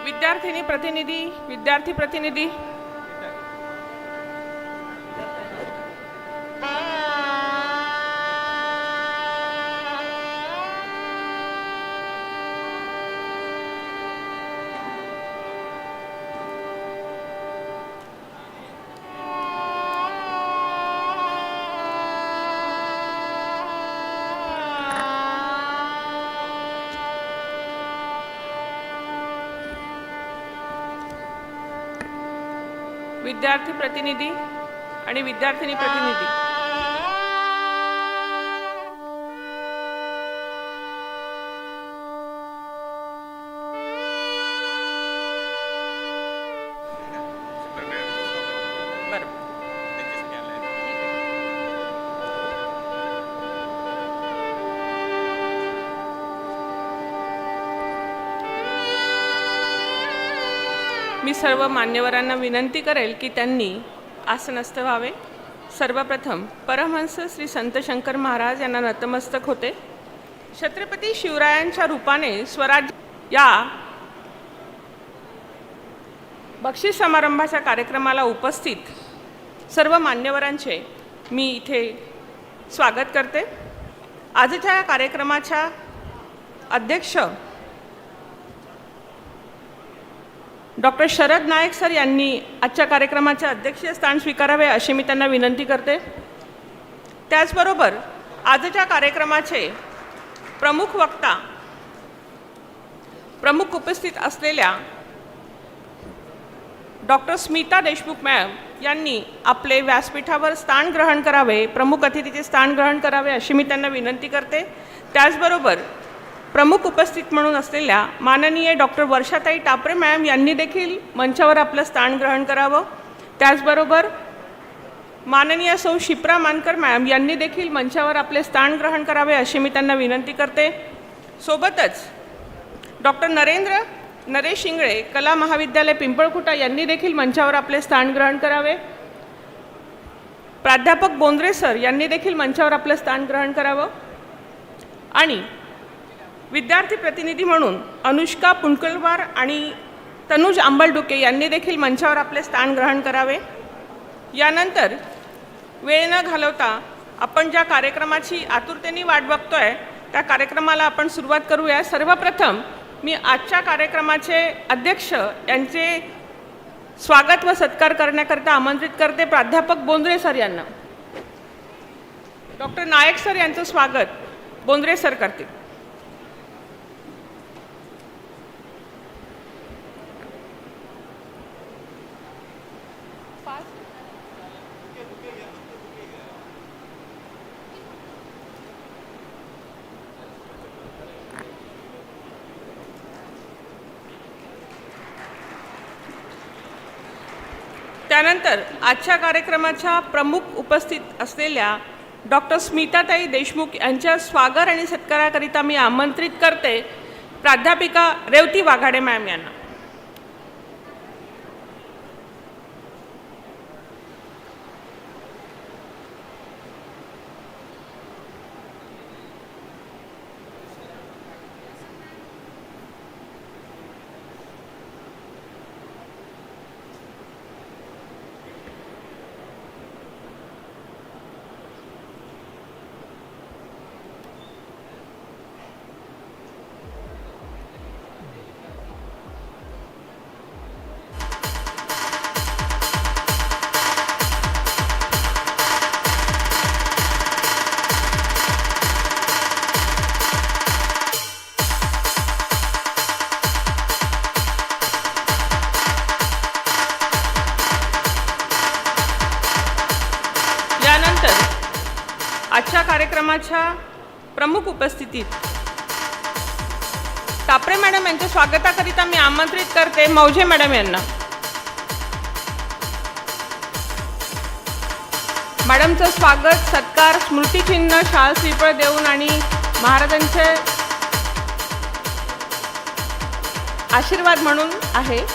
विद्यार्थिनी प्रतिनिधी, विद्यार्थी प्रतिनिधी, विद्यार्थी प्रतिनिधी आणि विद्यार्थिनी प्रतिनिधी, मी सर्व मान्यवरांना विनंती करेल की त्यांनी आसनस्थ व्हावे। सर्वप्रथम परमहंस श्री संत शंकर महाराज यांना नतमस्तक होते। छत्रपती शिवरायांच्या रूपाने स्वराज्य या बक्षीस समारंभाच्या कार्यक्रमाला उपस्थित सर्व मान्यवरांचे मी इथे स्वागत करते। आजच्या या कार्यक्रमाच्या अध्यक्ष डॉक्टर शरद नायक सर यांनी आजच्या कार्यक्रमाचे अध्यक्षीय स्थान स्वीकारावे अशी मी त्यांना विनंती करते। त्याचबरोबर आजच्या कार्यक्रमाचे प्रमुख वक्ता, प्रमुख उपस्थित असलेल्या डॉक्टर स्मिता देशमुख मॅम यांनी आपले व्यासपीठावर स्थान ग्रहण करावे, प्रमुख अतिथीचे स्थान ग्रहण करावे अशी मी त्यांना विनंती करते। त्याचबरोबर प्रमुख उपस्थित म्हणून असलेल्या माननीय डॉक्टर वर्षाताई टापरे मॅम यांनी देखील मंचावर आपलं स्थान ग्रहण करावं। त्याचबरोबर माननीय सौ शिप्रा मानकर मॅम यांनी देखील मंचावर आपले स्थान ग्रहण करावे अशी मी त्यांना विनंती करते। सोबतच डॉक्टर नरेश शिंगळे कला महाविद्यालय पिंपळखुटा यांनी देखील मंचावर आपले स्थान ग्रहण करावे। प्राध्यापक बोंद्रे सर यांनी देखील मंचावर आपलं स्थान ग्रहण करावं। आणि विद्यार्थी प्रतिनिधी म्हणून अनुष्का पुणकलवार आणि तनुज आंबलडुके यांनी देखील मंचावर आपले स्थान ग्रहण करावे। यानंतर वेळ न घालवता आपण ज्या कार्यक्रमाची आतुरतेने वाट बघतोय त्या कार्यक्रमाला आपण सुरुवात करूया। सर्वप्रथम मी आजच्या कार्यक्रमाचे अध्यक्ष यांचे स्वागत व सत्कार करण्याकरिता आमंत्रित करते प्राध्यापक बोंद्रे सर यांना। डॉक्टर नायक सर यांचं स्वागत बोंद्रे सर करतील। त्यानंतर आजच्या कार्यक्रमाच्या प्रमुख उपस्थित असलेल्या डॉक्टर स्मिताताई देशमुख यांच्या स्वागत आणि सत्काराकरिता मी आमंत्रित करते प्राध्यापिका रेवती वाघाडे मॅम यांना। आजच्या कार्यक्रमाच्या प्रमुख उपस्थितीत टापरे मॅडम यांच्या स्वागताकरिता मी आमंत्रित करते मौजे मॅडम यांना। मॅडमचं स्वागत, सत्कार, स्मृतिचिन्ह, शाल श्रीफळ देऊन आणि महाराजांचे आशीर्वाद म्हणून आहे।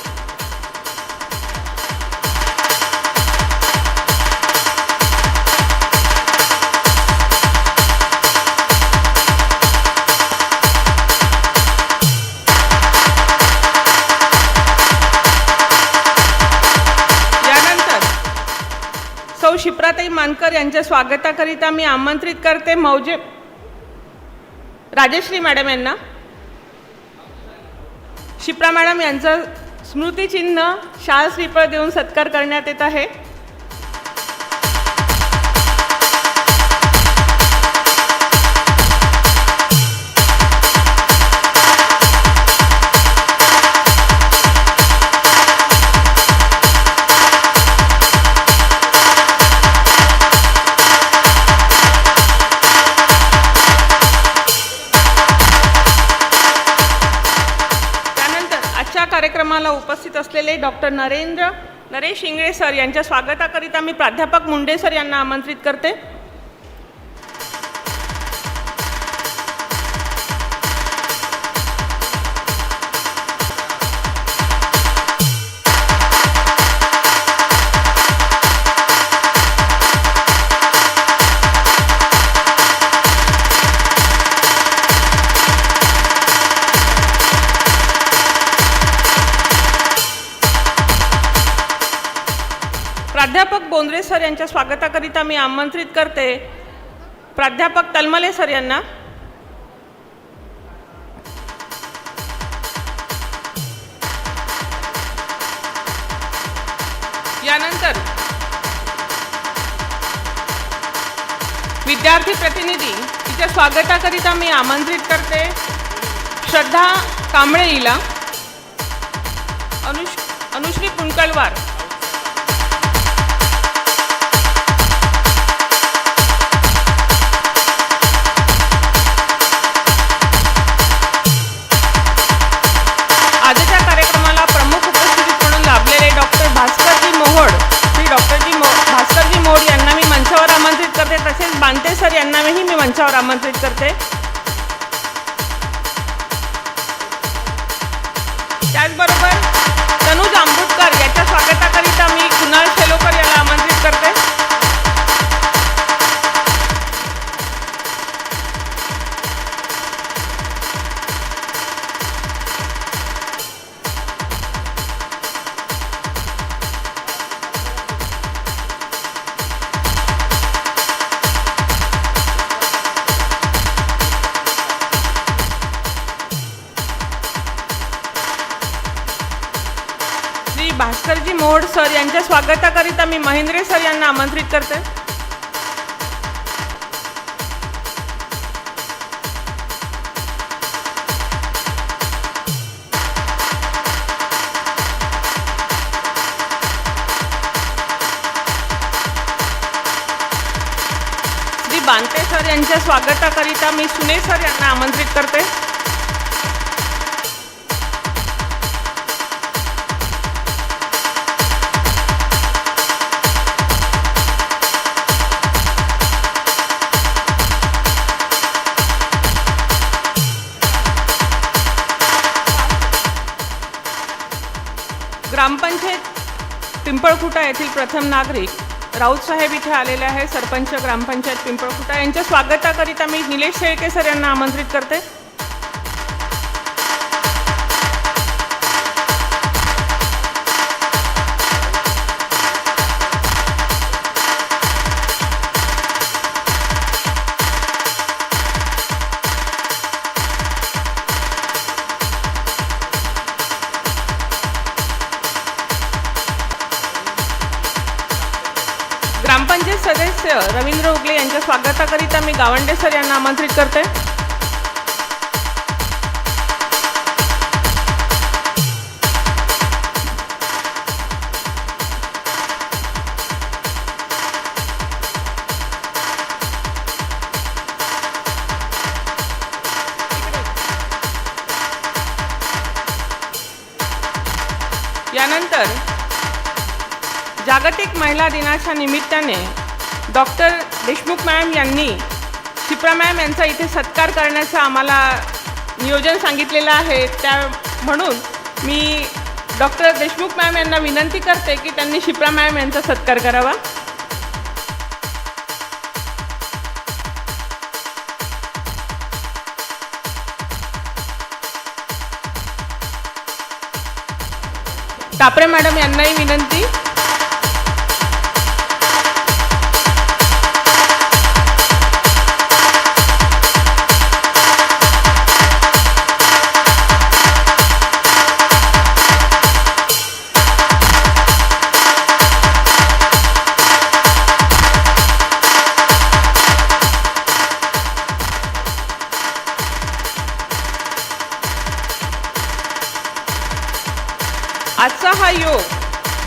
सुप्राताई मानकर यांच्या स्वागताकरिता मी आमंत्रित करते मौजे राजश्री मॅडम यांना. शिप्रा मॅडम यांचा स्मृतिचिन्ह शाल श्रीफळ देऊन सत्कार करण्यात येत आहे. कार्यक्रमाला उपस्थित असलेले डॉक्टर नरेश इंगळे सर यांच्या स्वागताकरिता मी प्राध्यापक मुंडे सर यांना आमंत्रित करते. प्राध्यापक बोंद्रे सर यांच्या स्वागताकरिता मी आमंत्रित करते प्राध्यापक तलमले सर यांना. यानंतर विद्यार्थी प्रतिनिधी तिच्या स्वागताकरिता मी आमंत्रित करते श्रद्धा कांबळे हिला, अनुश्री पुंकलवार, आजच्या कार्यक्रमाला प्रमुख उपस्थिती म्हणून लाभलेले डॉक्टर भास्करजी मोहोड यांना मी मंचावर आमंत्रित करते. तसेच बांते सर यांनाही मी मंचावर आमंत्रित करते. त्याचबरोबर तनुज आंबुटकर याच्या स्वागताकरिता मी कुणाल शेलोकर याला आमंत्रित करते. भास्करजी मोहोड सर यांच्या स्वागताकरिता मी महेंद्रे सर यांना आमंत्रित करते. श्री बांते सर यांच्या स्वागताकरिता मी सुने सर यांना आमंत्रित करते. ग्रामपंचायत पिंपळखुटा येथील प्रथम नागरिक राऊत साहेब इथे आलेले आहे. सरपंच ग्रामपंचायत पिंपळखुटा यांच्या स्वागताकरिता मी निलेश शेळके सर यांना आमंत्रित करते. ग्रामपंचायत सदस्य रवींद्र उगले यांच्या स्वागताकरिता मी गावंडे सर यांना आमंत्रित करते. यानंतर जागतिक महिला दिनाच्या निमित्ताने डॉक्टर देशमुख मॅम यांनी शिप्रा मॅम यांचा इथे सत्कार करण्याचं आम्हाला नियोजन सांगितलेलं आहे. म्हणून मी डॉक्टर देशमुख मॅम यांना विनंती करते की त्यांनी शिप्रा मॅम यांचा सत्कार करावा. कापरे मॅडम यांनाही विनंती. आजचा हा योग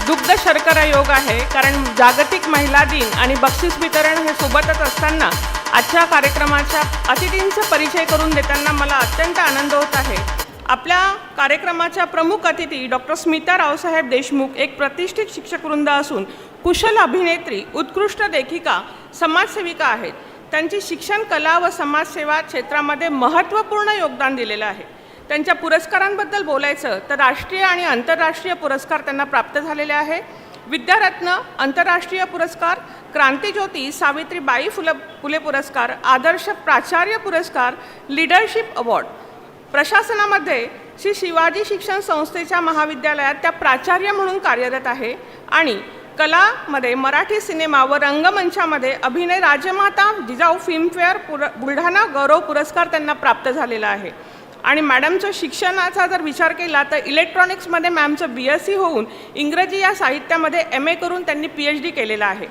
दुग्ध शर्करा योग आहे, कारण जागतिक महिला दिन आणि बक्षीस वितरण हे सोबतच असताना आजच्या कार्यक्रमाच्या अतिथींचा परिचय करून देताना मला अत्यंत आनंद होत आहे. आपल्या कार्यक्रमाच्या प्रमुख अतिथी डॉक्टर स्मिता रावसाहेब देशमुख एक प्रतिष्ठित शिक्षकवृंद असून कुशल अभिनेत्री, उत्कृष्ट लेखिका, समाजसेविका आहेत. त्यांची शिक्षण, कला व समाजसेवा क्षेत्रामध्ये महत्त्वपूर्ण योगदान दिलेलं आहे. त्यांच्या पुरस्कारांबद्दल बोलायचं तर राष्ट्रीय आणि आंतरराष्ट्रीय पुरस्कार त्यांना प्राप्त झालेले आहे. विद्यारत्न आंतरराष्ट्रीय पुरस्कार, क्रांतिज्योती सावित्रीबाई फुले पुरस्कार, आदर्श प्राचार्य पुरस्कार, लीडरशिप अवॉर्ड. प्रशासनामध्ये श्री शिवाजी शिक्षण संस्थेच्या महाविद्यालयात त्या प्राचार्य म्हणून कार्यरत आहे आणि कलामध्ये मराठी सिनेमा व रंगमंचामध्ये अभिनय राजमाता जिजाऊ फिल्मफेअर बुलढाणा गौरव पुरस्कार त्यांना प्राप्त झालेला आहे. आणि मॅडमचं शिक्षणाचा जर विचार केला तर इलेक्ट्रॉनिक्समध्ये मॅमचं BSc होऊन इंग्रजी या साहित्यामध्ये MA करून त्यांनी PhD केलेलं आहे.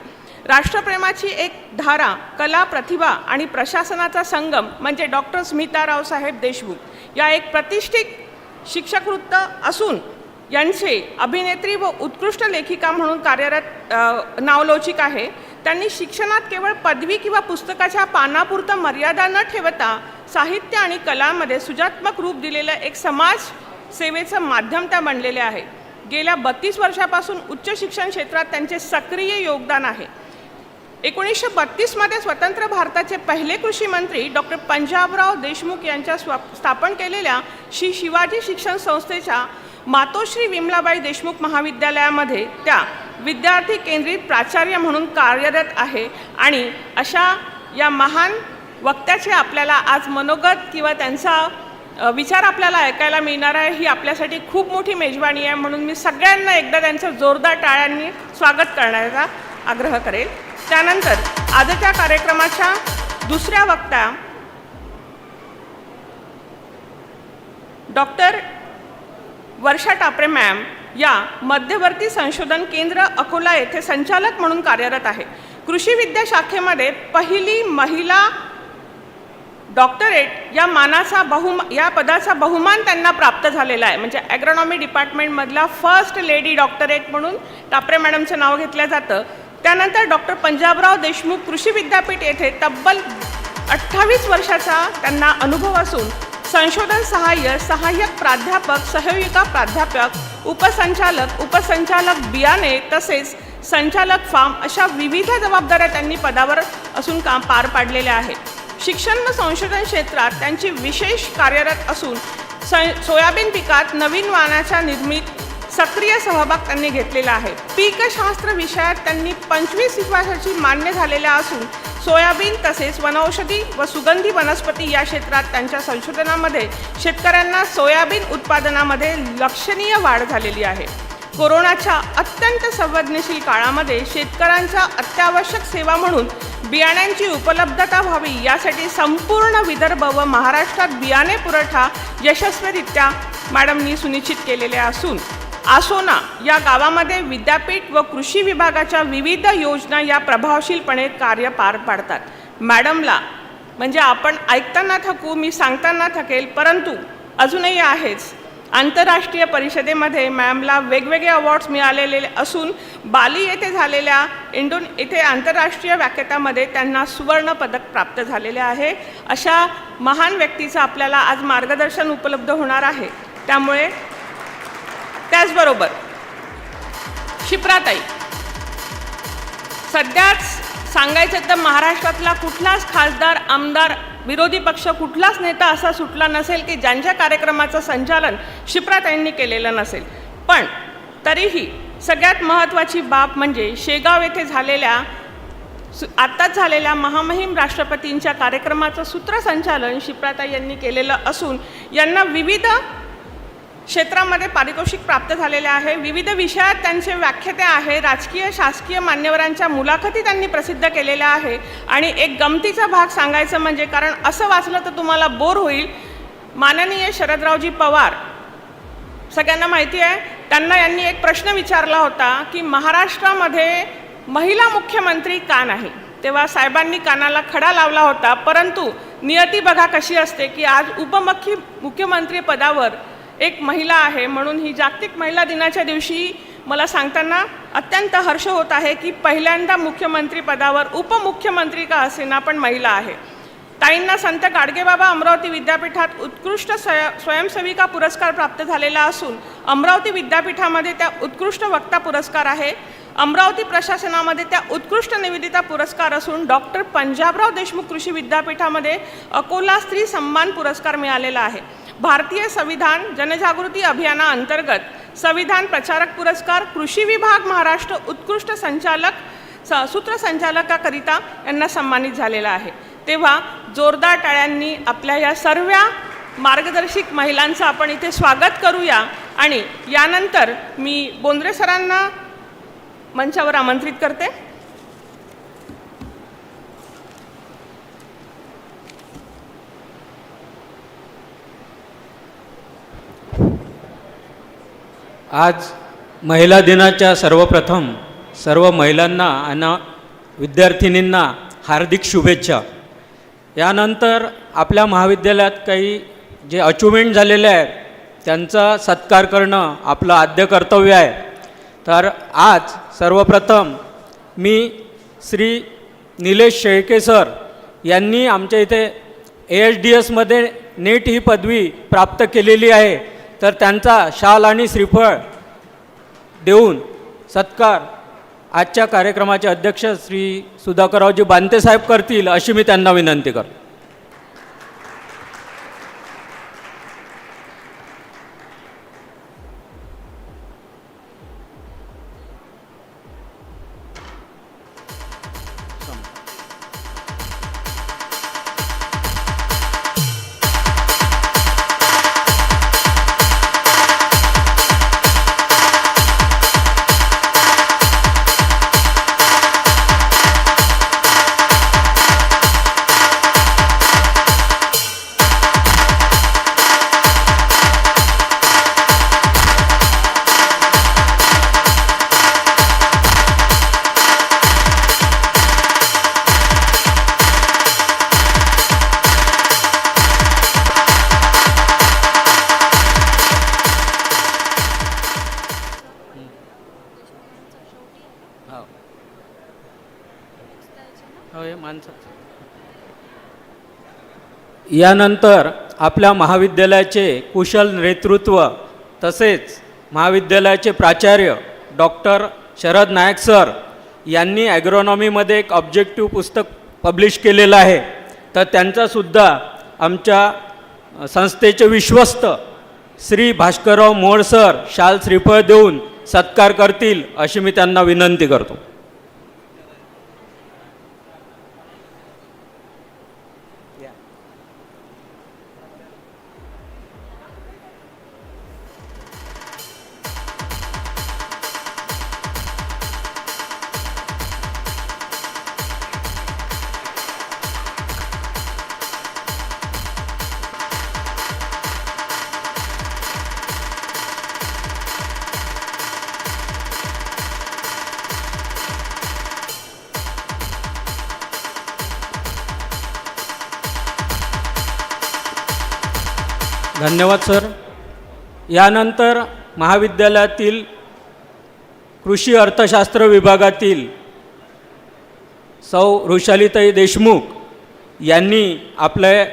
राष्ट्रप्रेमाची एक धारा, कला, प्रतिभा आणि प्रशासनाचा संगम म्हणजे डॉक्टर स्मिता रावसाहेब देशमुख या एक प्रतिष्ठित शिक्षकवृत्त असून यांचे अभिनेत्री व उत्कृष्ट लेखिका म्हणून कार्यरत नावलौकिक आहे. त्यांनी शिक्षणात केवळ पदवी किंवा पुस्तकाच्या पानापुरतं मर्यादा न ठेवता साहित्य आणि कलामध्ये सृजनात्मक रूप दिलेलं एक समाज सेवेचं माध्यम त्या बनलेले आहे. गेल्या 32 वर्षापासून उच्च शिक्षण क्षेत्रात त्यांचे सक्रिय योगदान आहे. 1932 स्वतंत्र भारताचे पहिले कृषी मंत्री डॉक्टर पंजाबराव देशमुख यांच्या स्थापन केलेल्या श्री शिवाजी शिक्षण संस्थेच्या मातोश्री विमलाबाई देशमुख महाविद्यालयामध्ये त्या विद्यार्थी केंद्रित प्राचार्य म्हणून कार्यरत आहे. आणि अशा या महान वक्त्याचे आपल्याला आज मनोगत किंवा त्यांचा विचार आपल्याला ऐकायला मिळणार आहे. ही आपल्यासाठी खूप मोठी मेजवानी आहे. म्हणून मी सगळ्यांना एकदा त्यांचं जोरदार टाळ्यांनी स्वागत करण्याचा आग्रह करेल. त्यानंतर आजच्या कार्यक्रमाच्या दुसऱ्या वक्त्या डॉक्टर वर्षा टापरे मॅम या मध्यवर्ती संशोधन केंद्र अकोला येथे संचालक म्हणून कार्यरत आहे. कृषी विद्या शाखेमध्ये पहिली महिला डॉक्टरेट या पदाचा बहुमान त्यांना प्राप्त झालेला आहे. म्हणजे ॲग्रोनॉमी डिपार्टमेंटमधला फर्स्ट लेडी डॉक्टरेट म्हणून टापरे मॅडमचं नाव घेतलं जातं. त्यानंतर डॉक्टर पंजाबराव देशमुख कृषी विद्यापीठ येथे तब्बल 28 वर्षाचा त्यांना अनुभव असून संशोधन सहाय्य, सहाय्यक प्राध्यापक, सहयोगिका प्राध्यापक, उपसंचालक बियाणे तसेच संचालक फार्म अशा विविध जबाबदाऱ्या त्यांनी पदावर असून काम पार पाडलेले आहे. शिक्षण व संशोधन क्षेत्रात त्यांची विशेष कार्यरत असून सोयाबीन पिकात नवीन वाणाच्या निर्मितीत सक्रिय सहभाग त्यांनी घेतलेला आहे. पीकशास्त्र विषयात त्यांनी 25 शिफारशी मान्य झालेल्या असून सोयाबीन तसेच वनौषधी व सुगंधी वनस्पती या क्षेत्रात त्यांच्या संशोधनामध्ये शेतकऱ्यांना सोयाबीन उत्पादनामध्ये लक्षणीय वाढ झालेली आहे. कोरोनाच्या अत्यंत संवेदनशील काळामध्ये शेतकऱ्यांच्या अत्यावश्यक सेवा म्हणून बियाण्यांची उपलब्धता व्हावी यासाठी संपूर्ण विदर्भ व महाराष्ट्रात बियाणे पुरवठा यशस्वीरित्या मॅडमनी सुनिश्चित केलेले असून आसोना या गावामध्ये विद्यापीठ व कृषी विभागाच्या विविध योजना या प्रभावशीलपणे कार्य पार पाडतात. मॅडमला म्हणजे आपण ऐकताना थकू, मी सांगताना थकेल, परंतु अजूनही आहेच. आंतरराष्ट्रीय परिषदेमध्ये मॅमला वेगवेगळे अवॉर्ड्स मिळालेले असून बाली येथे झालेल्या येथे आंतरराष्ट्रीय व्याख्यातामध्ये त्यांना सुवर्ण पदक प्राप्त झालेले आहे. अशा महान व्यक्तीचं आपल्याला आज मार्गदर्शन उपलब्ध होणार आहे. त्यामुळे त्याचबरोबर शिप्राताई, सध्याच सांगायचं तर महाराष्ट्रातला कुठलाच खासदार, आमदार, विरोधी पक्ष कुठलाच नेता असा सुटला नसेल की ज्यांच्या कार्यक्रमाचं संचालन शिप्राताईंनी केलेलं नसेल. पण तरीही सगळ्यात महत्त्वाची बाब म्हणजे शेगाव येथे आत्ताच झालेल्या महामहिम राष्ट्रपतींच्या कार्यक्रमाचं सूत्रसंचालन शिप्राताई यांनी केलेलं असून यांना विविध क्षेत्रामध्ये पारितोषिक प्राप्त झालेले आहे. विविध विषयात त्यांचे व्याख्याते आहे. राजकीय, शासकीय मान्यवरांच्या मुलाखती त्यांनी प्रसिद्ध केलेल्या आहे. आणि एक गमतीचा भाग सांगायचं म्हणजे, कारण असं वाचलं तर तुम्हाला बोर होईल, माननीय शरदरावजी पवार सगळ्यांना माहिती आहे, त्यांना यांनी एक प्रश्न विचारला होता की महाराष्ट्रामध्ये महिला मुख्यमंत्री का नाही. तेव्हा साहेबांनी कानाला खडा लावला होता. परंतु नियती बघा कशी असते की आज मुख्यमंत्री पदावर एक महिला आहे म्हणून ही जागतिक महिला दिनाच्या दिवशी मला सांगताना अत्यंत हर्ष होत आहे की पहिल्यांदा मुख्यमंत्री पदावर उपमुख्यमंत्री का असेना पण महिला आहे. ताईंना संत गाडगेबाबा अमरावती विद्यापीठात उत्कृष्ट स्वयंसेविका पुरस्कार प्राप्त झालेला असून अमरावती विद्यापीठामध्ये त्या उत्कृष्ट वक्ता पुरस्कार आहे. अमरावती प्रशासनामध्ये त्या उत्कृष्ट निवेदिता पुरस्कार असून डॉक्टर पंजाबराव देशमुख कृषी विद्यापीठामध्ये अकोला स्त्री सन्मान पुरस्कार मिळालेला आहे. भारतीय संविधान जनजागृती अभियानाअंतर्गत संविधान प्रचारक पुरस्कार कृषी विभाग महाराष्ट्र उत्कृष्ट सूत्रसंचालकाकरिता यांना सन्मानित झालेला आहे. तेव्हा जोरदार टाळ्यांनी आपल्या या सर्व मार्गदर्शक महिलांचं आपण इथे स्वागत करूया आणि यानंतर मी बोंद्रे सरांना मंचावर आमंत्रित करते. आज महिला दिनाच्या सर्वप्रथम सर्व महिलांना आणि विद्यार्थिनींना हार्दिक शुभेच्छा. यानंतर आपल्या महाविद्यालयात काही जे अचिव्हमेंट झालेले आहेत त्यांचा सत्कार करणं आपलं आद्य कर्तव्य आहे. तर आज सर्वप्रथम मी श्री निलेश शेळके सर यांनी आमच्या इथे ASDSमध्ये नेट ही पदवी प्राप्त केलेली आहे, तर त्यांचा शाल आणि श्रीफळ देऊन सत्कार आजच्या कार्यक्रमाचे अध्यक्ष श्री सुधाकररावजी बांते साहेब करतील अशी मी त्यांना विनंती करतो. यानंतर आपल्या महाविद्यालयाचे कुशल नेतृत्व तसेच महाविद्यालयाचे प्राचार्य डॉक्टर शरद नायक सर यांनी ॲग्रोनॉमीमध्ये एक ऑब्जेक्टिव्ह पुस्तक पब्लिश केलेलं आहे, तर त्यांचासुद्धा आमच्या संस्थेचे विश्वस्त श्री भास्करराव मोहोळ सर शाल श्रीफळ देऊन सत्कार करतील अशी मी त्यांना विनंती करतो. धन्यवाद सर. यानंतर महाविद्यालयातील कृषी अर्थशास्त्र विभागातील सौ वृषालीताई देशमुख यांनी आपल्या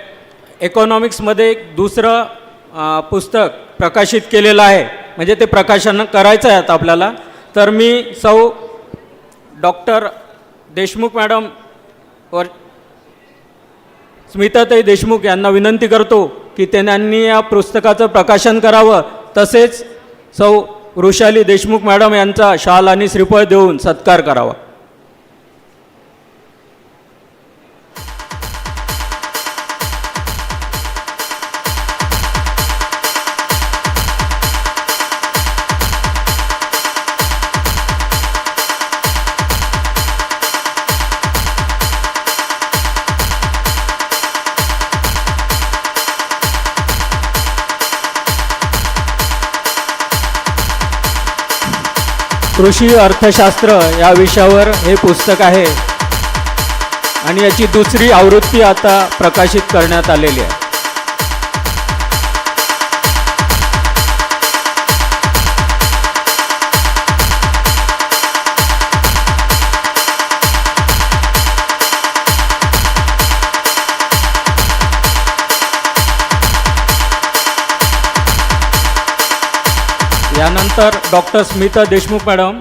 इकॉनॉमिक्समध्ये एक दुसरं पुस्तक प्रकाशित केलेलं आहे, म्हणजे ते प्रकाशन करायचं आहे आता आपल्याला. तर मी सौ डॉक्टर देशमुख मॅडम व स्मिताताई देशमुख यांना विनंती करतो की त्यांनी या पुस्तकाचं प्रकाशन करावं, तसेच सौ वृषाली देशमुख मॅडम यांचा शाल आणि श्रीफळ देऊन सत्कार करावा. कृषी अर्थशास्त्र या विषयावर हे पुस्तक आहे आणि याची दुसरी आवृत्ती आता प्रकाशित करण्यात आलेली आहे. यानंतर doctor Smita Deshmukh madam,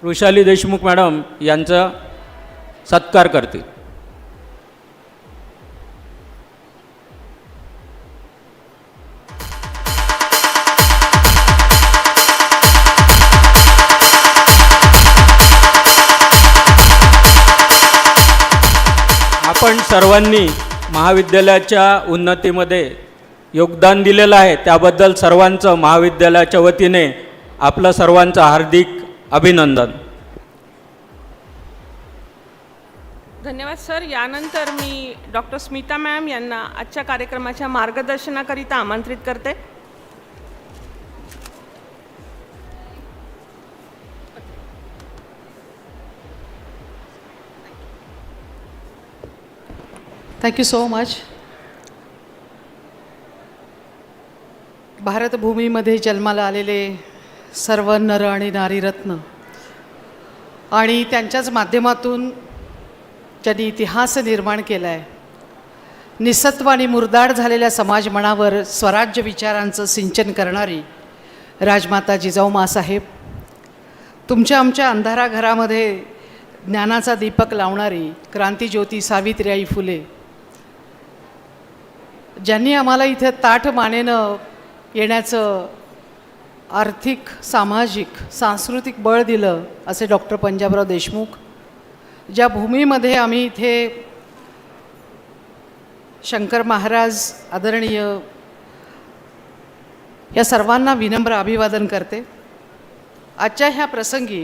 Vrushali Deshmukh madam यांचा सत्कार करतील. आपण सर्वांनी महाविद्यालयाच्या उन्नतीमध्ये योगदान दिलेलं आहे, त्याबद्दल सर्वांचं महाविद्यालयाच्या वतीने आपलं सर्वांचं हार्दिक अभिनंदन. धन्यवाद सर. यानंतर मी डॉक्टर स्मिता मॅम यांना आजच्या कार्यक्रमाच्या मार्गदर्शनाकरिता आमंत्रित करते. Thank you so much. भारतभूमीमध्ये जन्माला आलेले सर्व नर आणि नारीरत्न आणि त्यांच्याच माध्यमातून ज्यांनी इतिहास निर्माण केला आहे, निसत्व आणि मुरदाड झालेल्या समाज मनावर स्वराज्य विचारांचं सिंचन करणारी राजमाता जिजाऊ माँसाहेब, तुमच्या आमच्या अंधारा घरामध्ये ज्ञानाचा दीपक लावणारी क्रांतिज्योती सावित्रीबाई फुले, ज्यांनी आम्हाला इथे ताठ मानेनं येण्याचं आर्थिक, सामाजिक, सांस्कृतिक बळ दिलं असे डॉक्टर पंजाबराव देशमुख, ज्या भूमीमध्ये आम्ही इथे शंकर महाराज आदरणीय या सर्वांना विनम्र अभिवादन करते. आजच्या ह्या प्रसंगी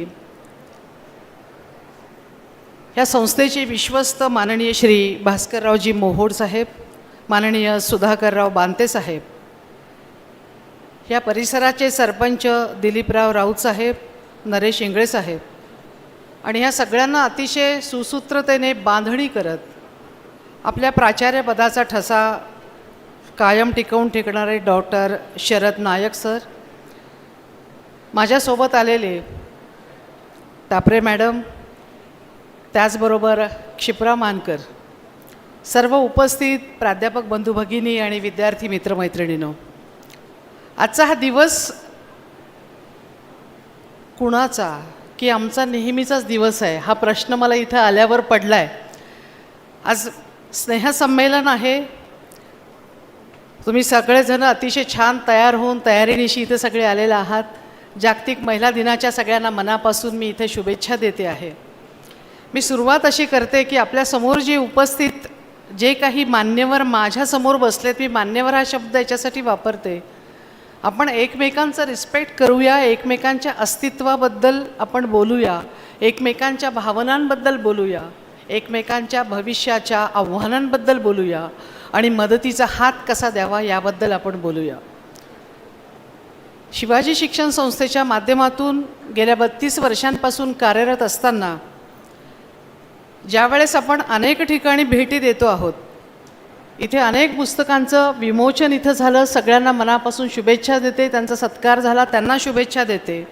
ह्या संस्थेचे विश्वस्त माननीय श्री भास्कररावजी मोहोड साहेब, माननीय सुधाकरराव बांते साहेब, या परिसराचे सरपंच दिलीपराव राऊत साहेब, नरेश इंगळे साहेब आणि ह्या सगळ्यांना अतिशय सुसूत्रतेने बांधणी करत आपल्या प्राचार्यपदाचा ठसा कायम टिकवून ठेवणारे डॉक्टर शरद नायक सर, माझ्यासोबत आलेले टापरे मॅडम, त्याचबरोबर क्षिप्रा मानकर, सर्व उपस्थित प्राध्यापक बंधू भगिनी आणि विद्यार्थी मित्रमैत्रिणींनो, आजचा हा दिवस कुणाचा की आमचा नेहमीचाच दिवस आहे हा प्रश्न मला इथं आल्यावर पडला आहे. आज स्नेहसंमेलन आहे. तुम्ही सगळेजण अतिशय छान तयार होऊन तयारीनिशी इथे सगळे आलेले आहात. जागतिक महिला दिनाच्या सगळ्यांना मनापासून मी इथे शुभेच्छा देते आहे. मी सुरुवात अशी करते की आपल्यासमोर जे उपस्थित जे काही मान्यवर माझ्यासमोर बसलेत, मी मान्यवर हा शब्द याच्यासाठी वापरते, आपण एकमेकांचा रिस्पेक्ट करूया, एकमेकांच्या अस्तित्वाबद्दल आपण बोलूया, एकमेकांच्या भावनांबद्दल बोलूया, एकमेकांच्या भविष्याच्या आव्हानांबद्दल बोलूया आणि मदतीचा हात कसा द्यावा याबद्दल आपण बोलूया. शिवाजी शिक्षण संस्थेच्या माध्यमातून गेल्या 32 वर्षांपासून कार्यरत असताना ज्यावेळेस आपण अनेक ठिकाणी भेटी देतो आहोत, इथे अनेक पुस्तकांचं विमोचन इथं झालं, सगळ्यांना मनापासून शुभेच्छा देते, त्यांचा सत्कार झाला, त्यांना शुभेच्छा देते.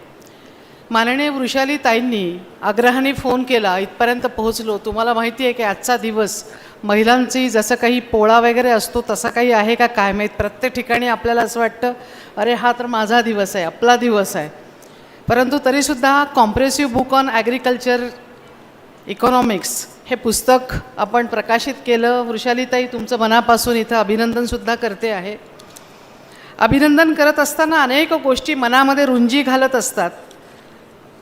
माननीय वृषाली ताईंनी आग्रहाने फोन केला, इथपर्यंत पोहोचलो. तुम्हाला माहिती आहे की आजचा दिवस महिलांची जसं काही पोळा वगैरे असतो तसा काही आहे का काय माहीत. प्रत्येक ठिकाणी आपल्याला असं वाटतं अरे हा तर माझा दिवस आहे, आपला दिवस आहे. परंतु तरीसुद्धा compressive book on agriculture economics हे पुस्तक आपण प्रकाशित केलं. वृषालीताई तुमचं मनापासून इथं अभिनंदनसुद्धा करते आहे. अभिनंदन करत असताना अनेक गोष्टी मनामध्ये रुंजी घालत असतात.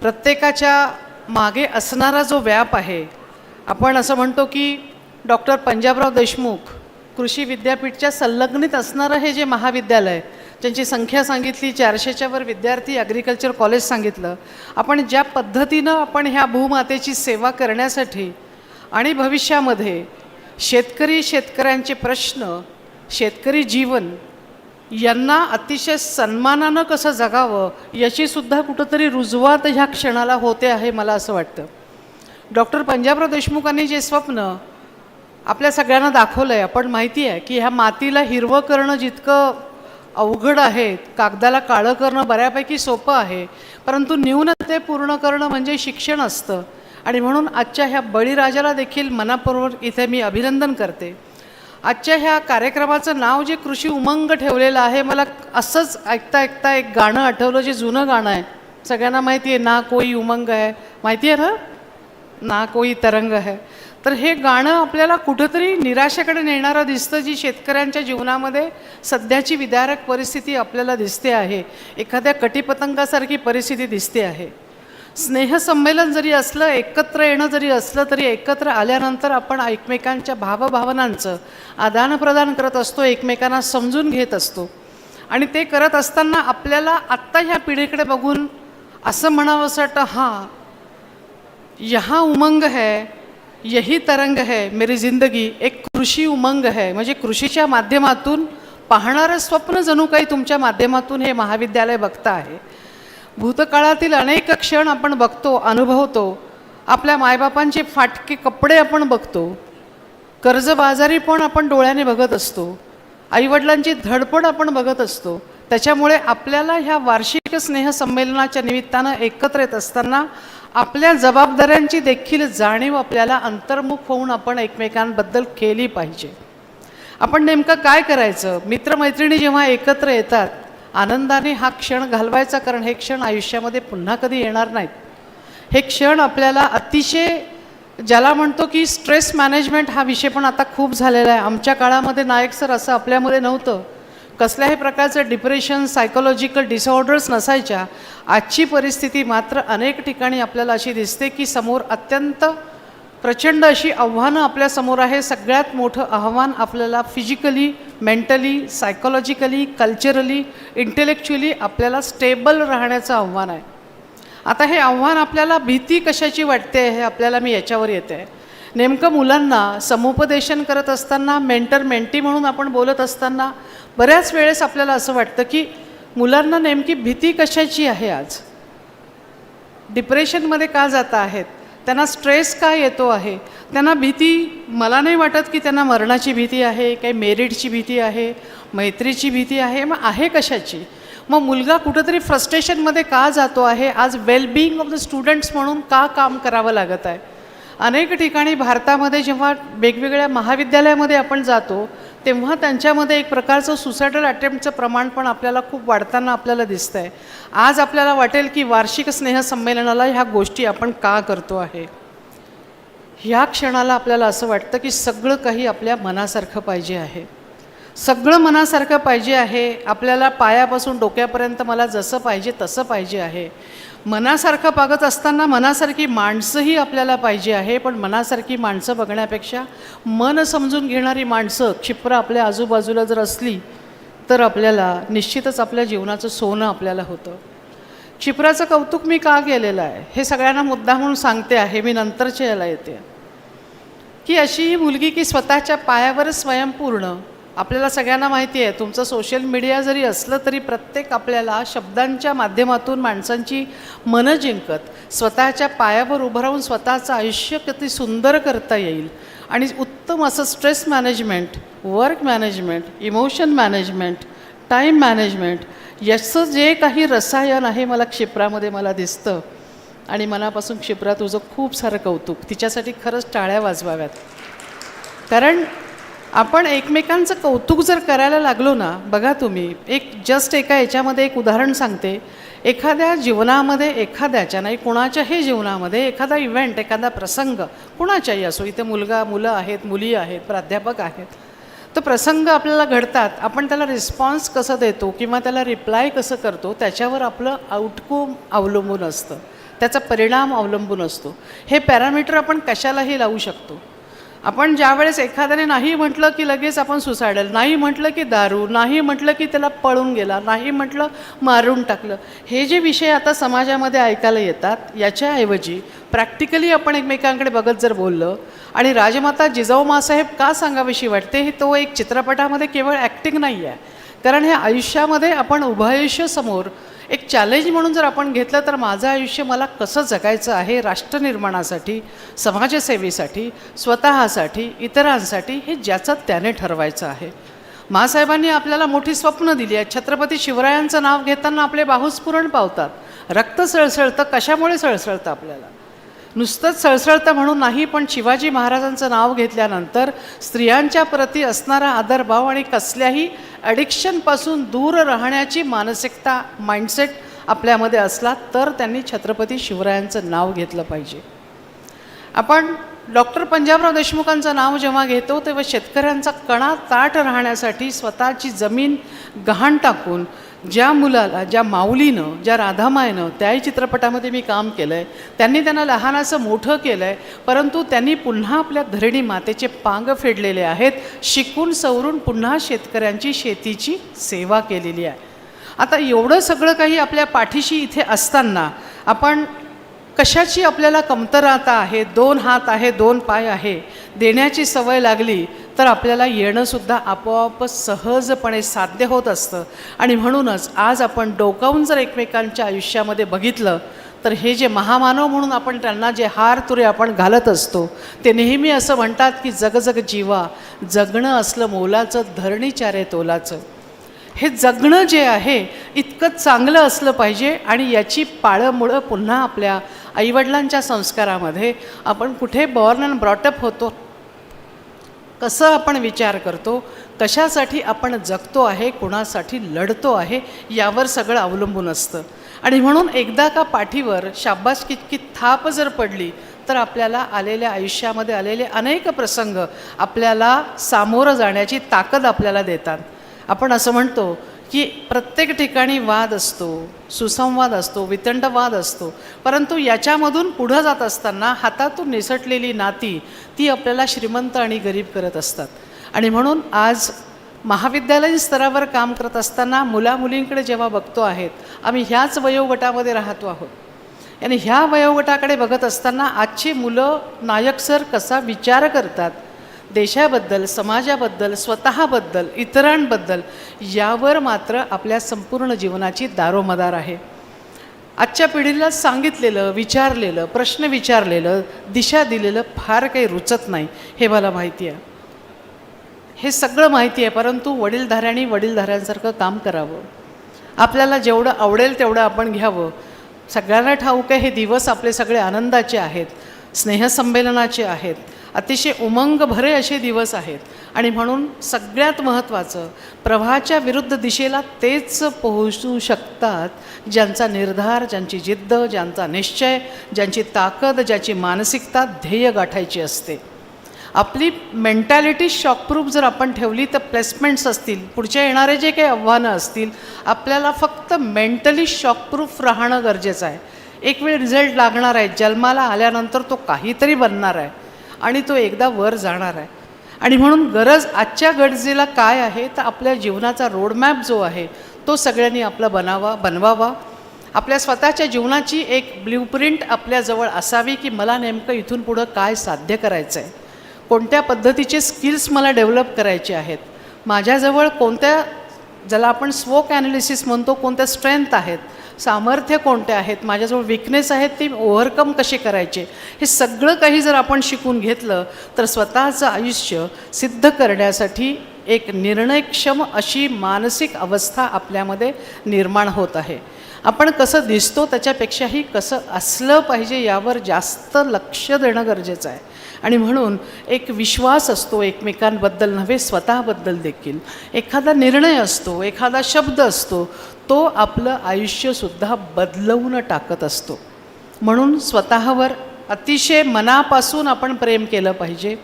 प्रत्येकाच्या मागे असणारा जो व्याप आहे, आपण असं म्हणतो की डॉक्टर पंजाबराव देशमुख कृषी विद्यापीठच्या संलग्नित असणारं हे जे महाविद्यालय, ज्यांची संख्या सांगितली 400च्या वर विद्यार्थी, ॲग्रिकल्चर कॉलेज सांगितलं, आपण ज्या पद्धतीनं आपण ह्या भूमातेची सेवा करण्यासाठी आणि भविष्यामध्ये शेतकऱ्यांचे प्रश्न, शेतकरी जीवन यांना अतिशय सन्मानानं कसं जगावं याचीसुद्धा कुठंतरी रुजवात ह्या क्षणाला होते आहे, मला असं वाटतं. डॉक्टर पंजाबराव देशमुखांनी जे स्वप्न आपल्या सगळ्यांना दाखवलं आहे, आपण माहिती आहे की ह्या मातीला हिरवं करणं जितकं अवघड आहे, कागदाला काळं करणं बऱ्यापैकी सोपं आहे, परंतु न्यूनते पूर्ण करणं म्हणजे शिक्षण असतं. आणि म्हणून आजच्या ह्या बळीराजाला देखील मनापूर्वक इथे मी अभिनंदन करते. आजच्या ह्या कार्यक्रमाचं नाव जे कृषी उमंग ठेवलेलं आहे, मला असंच ऐकता ऐकता एक गाणं आठवलं, जे जुनं गाणं आहे. सगळ्यांना माहिती आहे, ना कोई उमंग आहे, माहिती आहे ना कोई तरंग आहे. तर हे गाणं आपल्याला कुठंतरी निराशेकडे नेणारं दिसतं, जी शेतकऱ्यांच्या जीवनामध्ये सध्याची विदारक परिस्थिती आपल्याला दिसते आहे. एखाद्या कटीपतंगासारखी परिस्थिती दिसते आहे. स्नेहसंमेलन जरी असलं, एकत्र येणं जरी असलं, तरी एकत्र आल्यानंतर आपण एकमेकांच्या भावभावनांचं आदानप्रदान करत असतो, एकमेकांना समजून घेत असतो. आणि ते करत असताना आपल्याला आत्ता ह्या पिढीकडे बघून असं म्हणावंसं वाटतं, हां, यहाँ उमंग है, यही तरंग है, मेरी जिंदगी एक कृषी उमंग है. म्हणजे कृषीच्या माध्यमातून पाहणारं स्वप्न जणू काही तुमच्या माध्यमातून हे महाविद्यालय बघतं आहे. भूतकाळातील अनेक क्षण आपण बघतो, अनुभवतो. आपल्या मायबापांचे फाटके कपडे आपण बघतो, कर्जबाजारी पण आपण डोळ्याने बघत असतो, आईवडिलांची धडपड आपण बघत असतो. त्याच्यामुळे आपल्याला ह्या वार्षिक स्नेहसंमेलनाच्या निमित्तानं एकत्र येत असताना आपल्या जबाबदाऱ्यांची देखील जाणीव आपल्याला अंतर्मुख होऊन आपण एकमेकांबद्दल केली पाहिजे. आपण नेमकं काय करायचं? मित्रमैत्रिणी जेव्हा एकत्र येतात, आनंदाने हा क्षण घालवायचा, कारण हे क्षण आयुष्यामध्ये पुन्हा कधी येणार नाहीत. हे क्षण आपल्याला अतिशय, ज्याला म्हणतो की स्ट्रेस मॅनेजमेंट हा विषय पण आता खूप झालेला आहे. आमच्या काळामध्ये नायक सर असं आपल्यामध्ये नव्हतं. कसल्याही प्रकारचं डिप्रेशन, सायकोलॉजिकल डिसऑर्डर्स नसायच्या. आजची परिस्थिती मात्र अनेक ठिकाणी आपल्याला अशी दिसते की समोर अत्यंत प्रचंड अशी आव्हानं आपल्यासमोर आहे. सगळ्यात मोठं आव्हान आपल्याला physically, mentally, psychologically, culturally, intellectually आपल्याला स्टेबल राहण्याचं आव्हान आहे. आता हे आव्हान आपल्याला भीती कशाची वाटते हे आपल्याला मी याच्यावर येते आहे. नेमकं मुलांना समुपदेशन करत असताना, मेंटर मेंटी म्हणून आपण बोलत असताना बऱ्याच वेळेस आपल्याला असं वाटतं की मुलांना नेमकी भीती कशाची आहे, आज डिप्रेशनमध्ये का जात आहेत, त्यांना स्ट्रेस का येतो आहे, त्यांना भीती, मला नाही वाटत की त्यांना मरणाची भीती आहे, काही मेरिटची भीती आहे, मैत्रीची भीती आहे. मग आहे कशाची? मग मुलगा कुठंतरी फ्रस्ट्रेशनमध्ये का जातो आहे? आज वेलबिईंग ऑफ द स्टुडंट्स म्हणून का काम करावं लागत आहे? अनेक ठिकाणी भारतामध्ये जेव्हा वेगवेगळ्या महाविद्यालयामध्ये आपण जातो, तेव्हा त्यांच्यामध्ये एक प्रकारचं सुसायडल अटेम्प्टचं प्रमाण पण आपल्याला खूप वाढताना आपल्याला दिसतं आहे. आज आपल्याला वाटेल की वार्षिक स्नेहसंमेलनाला ह्या गोष्टी आपण का करतो आहे? ह्या क्षणाला आपल्याला असं वाटतं की सगळं काही आपल्या मनासारखं पाहिजे आहे, सगळं मनासारखं पाहिजे आहे. आपल्याला पायापासून डोक्यापर्यंत मला जसं पाहिजे तसं पाहिजे आहे. मनासारखं बघत असताना मनासारखी माणसंही आपल्याला पाहिजे आहे. पण मनासारखी माणसं बघण्यापेक्षा मन समजून घेणारी माणसं क्षिप्र आपल्या आजूबाजूला जर असली तर आपल्याला निश्चितच आपल्या जीवनाचं सोनं आपल्याला होतं. क्षिप्राचं कौतुक मी का केलेलं आहे हे सगळ्यांना मुद्दा म्हणून सांगते आहे, मी नंतरच्या याला येते. की अशी ही मुलगी की स्वतःच्या पायावर स्वयंपूर्ण. आपल्याला सगळ्यांना माहिती आहे, तुमचं सोशल मीडिया जरी असलं तरी प्रत्येक आपल्याला शब्दांच्या माध्यमातून माणसांची मनं जिंकत स्वतःच्या पायावर उभं राहून स्वतःचं आयुष्य किती सुंदर करता येईल आणि उत्तम असं stress management, work management, emotion management, time management याचं जे काही रसायन आहे मला क्षिप्रामध्ये मला दिसतं. आणि मनापासून क्षिप्रा तुझं खूप सारं कौतुक. तिच्यासाठी खरंच टाळ्या वाजवाव्यात. कारण आपण एकमेकांचं कौतुक जर करायला लागलो ना, बघा तुम्ही एका याच्यामध्ये एक उदाहरण सांगते. एखाद्या जीवनामध्ये, एखाद्याच्या नाही कुणाच्याही जीवनामध्ये एखादा इव्हेंट, एखादा प्रसंग कुणाच्याही असो, इथे मुलं आहेत, मुली आहेत, प्राध्यापक आहेत, तो प्रसंग आपल्याला घडतात. आपण त्याला रिस्पॉन्स कसं देतो किंवा त्याला रिप्लाय कसं करतो त्याच्यावर आपलं आउटकम अवलंबून असतं, त्याचा परिणाम अवलंबून असतो. हे पॅरामीटर आपण कशालाही लावू शकतो. आपण ज्यावेळेस एखाद्याने नाही म्हटलं की लगेच आपण सुसायडल, नाही म्हटलं की दारू, नाही म्हटलं की त्याला पळून गेला, नाही म्हटलं मारून टाकलं, हे जे विषय आता समाजामध्ये ऐकायला येतात, याच्याऐवजी प्रॅक्टिकली आपण एकमेकांकडे बघत जर बोललं. आणि राजमाता जिजाऊ माँसाहेब का सांगावीशी वाटते, हे तो एक चित्रपटामध्ये केवळ ॲक्टिंग नाही आहे, कारण हे आयुष्यामध्ये आपण उभं आयुष्य समोर एक चॅलेंज म्हणून जर आपण घेतलं तर माझं आयुष्य मला कसं जगायचं आहे, राष्ट्रनिर्माणासाठी, समाजसेवेसाठी, स्वतःसाठी, इतरांसाठी, हे ज्याचं त्याने ठरवायचं आहे. माँसाहेबांनी आपल्याला मोठी स्वप्न दिली आहेत. छत्रपती शिवरायांचं नाव घेताना आपले बाहुस्फुरण पावतात. रक्त सळसळतं. कशामुळे सळसळतं आपल्याला? नुसतंच सळसळतं म्हणून नाही, पण शिवाजी महाराजांचं नाव घेतल्यानंतर स्त्रियांच्या प्रती असणारा आदरभाव आणि कसल्याही ॲडिक्शनपासून दूर राहण्याची मानसिकता, माइंडसेट आपल्यामध्ये असला तर त्यांनी छत्रपती शिवरायांचं नाव घेतलं पाहिजे. आपण डॉक्टर पंजाबराव देशमुखांचं नाव जेव्हा घेतो तेव्हा शेतकऱ्यांचा कणा ताठ राहण्यासाठी स्वतःची जमीन गहाण टाकून ज्या मुलाला, ज्या माऊलीनं, ज्या राधामायनं, त्याही चित्रपटामध्ये मी काम केलं आहे, त्यांनी त्यांना लहानाचं मोठं केलं आहे, परंतु त्यांनी पुन्हा आपल्या धरणी मातेचे पांग फेडलेले आहेत, शिकून सवरून पुन्हा शेतकऱ्यांची, शेतीची सेवा केलेली आहे. आता एवढं सगळं काही आपल्या पाठीशी इथे असताना आपण कशाची आपल्याला कमतरता आहे, 2 हात आहे, 2 पाय आहे, देण्याची सवय लागली तर आपल्याला येणंसुद्धा आपोआप सहजपणे साध्य होत असतं. आणि म्हणूनच आज आपण डोकावून जर एकमेकांच्या आयुष्यामध्ये बघितलं तर हे जे महामानव म्हणून आपण त्यांना जे हार तुरे आपण घालत असतो ते नेहमी असं म्हणतात की जग जग जीवा, जगणं असलं मोलाचं, धरणी चारे तोलाचं. हे जगणं जे आहे इतकं चांगलं असलं पाहिजे आणि याची पाळंमुळं पुन्हा आपल्या आईवडिलांच्या संस्कारामध्ये आपण कुठे बॉर्न अँड ब्रॉटअप होतो, कसं आपण विचार करतो, कशासाठी आपण जगतो आहे, कुणासाठी लढतो आहे, यावर सगळं अवलंबून असतं. आणि म्हणून एकदा का पाठीवर शाबासकीची थाप जर पडली तर आपल्याला आलेल्या आयुष्यामध्ये आलेले अनेक प्रसंग आपल्याला सामोरं जाण्याची ताकद आपल्याला देतात. आपण असं म्हणतो की प्रत्येक ठिकाणी वाद असतो, सुसंवाद असतो, वितंडवाद असतो, परंतु याच्यामधून पुढं जात असताना हातातून निसटलेली नाती ती आपल्याला श्रीमंत आणि गरीब करत असतात. आणि म्हणून आज महाविद्यालयीन स्तरावर काम करत असताना मुलामुलींकडे जेव्हा बघतो आहेत, आम्ही ह्याच वयोगटामध्ये राहतो आहोत आणि ह्या वयोगटाकडे बघत असताना आजची मुलं नायक सर कसा विचार करतात देशाबद्दल, समाजाबद्दल, स्वतःबद्दल, इतरांबद्दल, यावर मात्र आपल्या संपूर्ण जीवनाची दारोमदार आहे. आजच्या पिढीला सांगितलेलं, विचारलेलं, प्रश्न विचारलेलं, दिशा दिलेलं फार काही रुचत नाही, हे मला माहिती आहे. हे सगळं माहिती आहे, परंतु वडीलधाऱ्यांनी वडीलधाऱ्यांसारखं काम करावं. आपल्याला जेवढं आवडेल तेवढं आपण घ्यावं. सगळ्यांना ठाऊक आहे हे दिवस आपले सगळे आनंदाचे आहेत, स्नेहसंमेलनाचे आहेत, अतिशय उमंग भरे असे दिवस आहेत. आणि म्हणून सगळ्यात महत्त्वाचं, प्रवाहाच्या विरुद्ध दिशेला तेच पोहोचू शकतात ज्यांचा निर्धार, ज्यांची जिद्द, ज्यांचा निश्चय, ज्यांची ताकद, ज्याची मानसिकता ध्येय गाठायची असते. आपली मेंटॅलिटी शॉकप्रूफ जर आपण ठेवली तर प्लेसमेंट्स असतील, पुढच्या येणारे जे काही आव्हानं असतील, आपल्याला फक्त मेंटली शॉकप्रूफ राहणं गरजेचं आहे. एक वेळ रिझल्ट लागणार आहे, जन्माला आल्यानंतर तो काहीतरी बनणार आहे आणि तो एकदा वर जाणार आहे. आणि म्हणून गरज आजच्या गरजेला काय आहे तर आपल्या जीवनाचा रोडमॅप जो आहे तो सगळ्यांनी आपला बनवावा. आपल्या स्वतःच्या जीवनाची एक ब्ल्यूप्रिंट आपल्याजवळ असावी की मला नेमकं इथून पुढं काय साध्य करायचं आहे, कोणत्या पद्धतीचे स्किल्स मला डेव्हलप करायचे आहेत, माझ्याजवळ कोणत्या, ज्याला आपण स्वोक ॲनालिसिस म्हणतो, कोणत्या स्ट्रेंथ आहेत, सामर्थ्य कोणते आहेत, माझ्याजवळ विकनेस आहेत, ती ओव्हरकम कसे करायचे, हे सगळं काही जर आपण शिकून घेतलं तर स्वतःचं आयुष्य सिद्ध करण्यासाठी एक निर्णयक्षम अशी मानसिक अवस्था आपल्यामध्ये निर्माण होत आहे. आपण कसं दिसतो त्याच्यापेक्षाही कसं असलं पाहिजे यावर जास्त लक्ष देणं गरजेचं आहे. आणि म्हणून एक विश्वास असतो एकमेकांबद्दल नव्हे, स्वतःबद्दल देखील. एखादा निर्णय असतो, एखादा शब्द असतो, तो आपलं आयुष्यसुद्धा बदलवून टाकत असतो. म्हणून स्वतःवर अतिशय मनापासून आपण प्रेम केलं पाहिजे,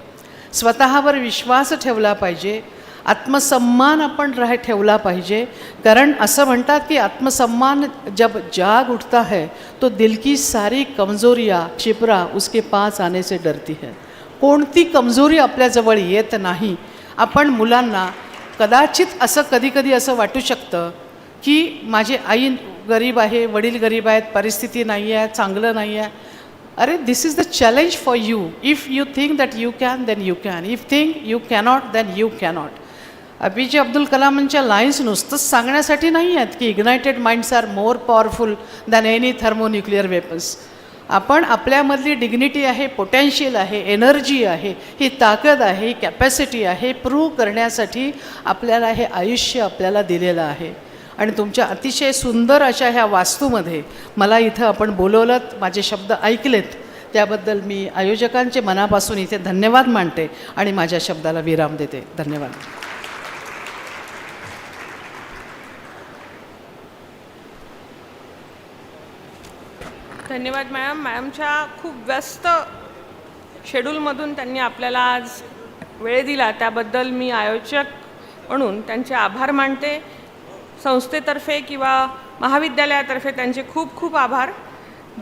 स्वतःवर विश्वास ठेवला पाहिजे, आत्मसन्मान आपण ठेवला पाहिजे. कारण असं म्हणतात की आत्मसम्मान जब जाग उठता है तो दिल की सारी कमजोरियाँ छिपरा उसके पास आने से डरती है. कोणती कमजोरी आपल्याजवळ येत नाही. आपण मुलांना कदाचित असं कधी असं वाटू शकतं की माझी आई गरीब आहे, वडील गरीब आहेत, परिस्थिती नाही आहे, चांगलं नाही आहे. अरे, this is the challenge for you. If you think that you can then you can, if think you cannot then you cannot. APJ Abdul कलामांच्या लाईन्स नुसतंच सांगण्यासाठी नाही आहेत की ignited minds are more powerful than any thermonuclear weapons. आपण आपल्यामधली dignity आहे, potential आहे, एनर्जी आहे, ही ताकद आहे, ही कॅपॅसिटी आहे, प्रूव्ह करण्यासाठी आपल्याला हे आयुष्य आपल्याला दिलेलं आहे. आणि तुमच्या अतिशय सुंदर अशा ह्या वास्तूमध्ये मला इथं आपण बोलवलं, माझे शब्द ऐकलेत, त्याबद्दल मी आयोजकांचे मनापासून इथे धन्यवाद मानते आणि माझ्या शब्दाला विराम देते. धन्यवाद. धन्यवाद मॅडम. मॅडमच्या खूप व्यस्त शेड्यूलमधून त्यांनी आपल्याला आज वेळ दिला त्याबद्दल मी आयोजक म्हणून त्यांचे आभार मानते. संस्थेतर्फे किंवा महाविद्यालयातर्फे त्यांचे खूप खूप आभार.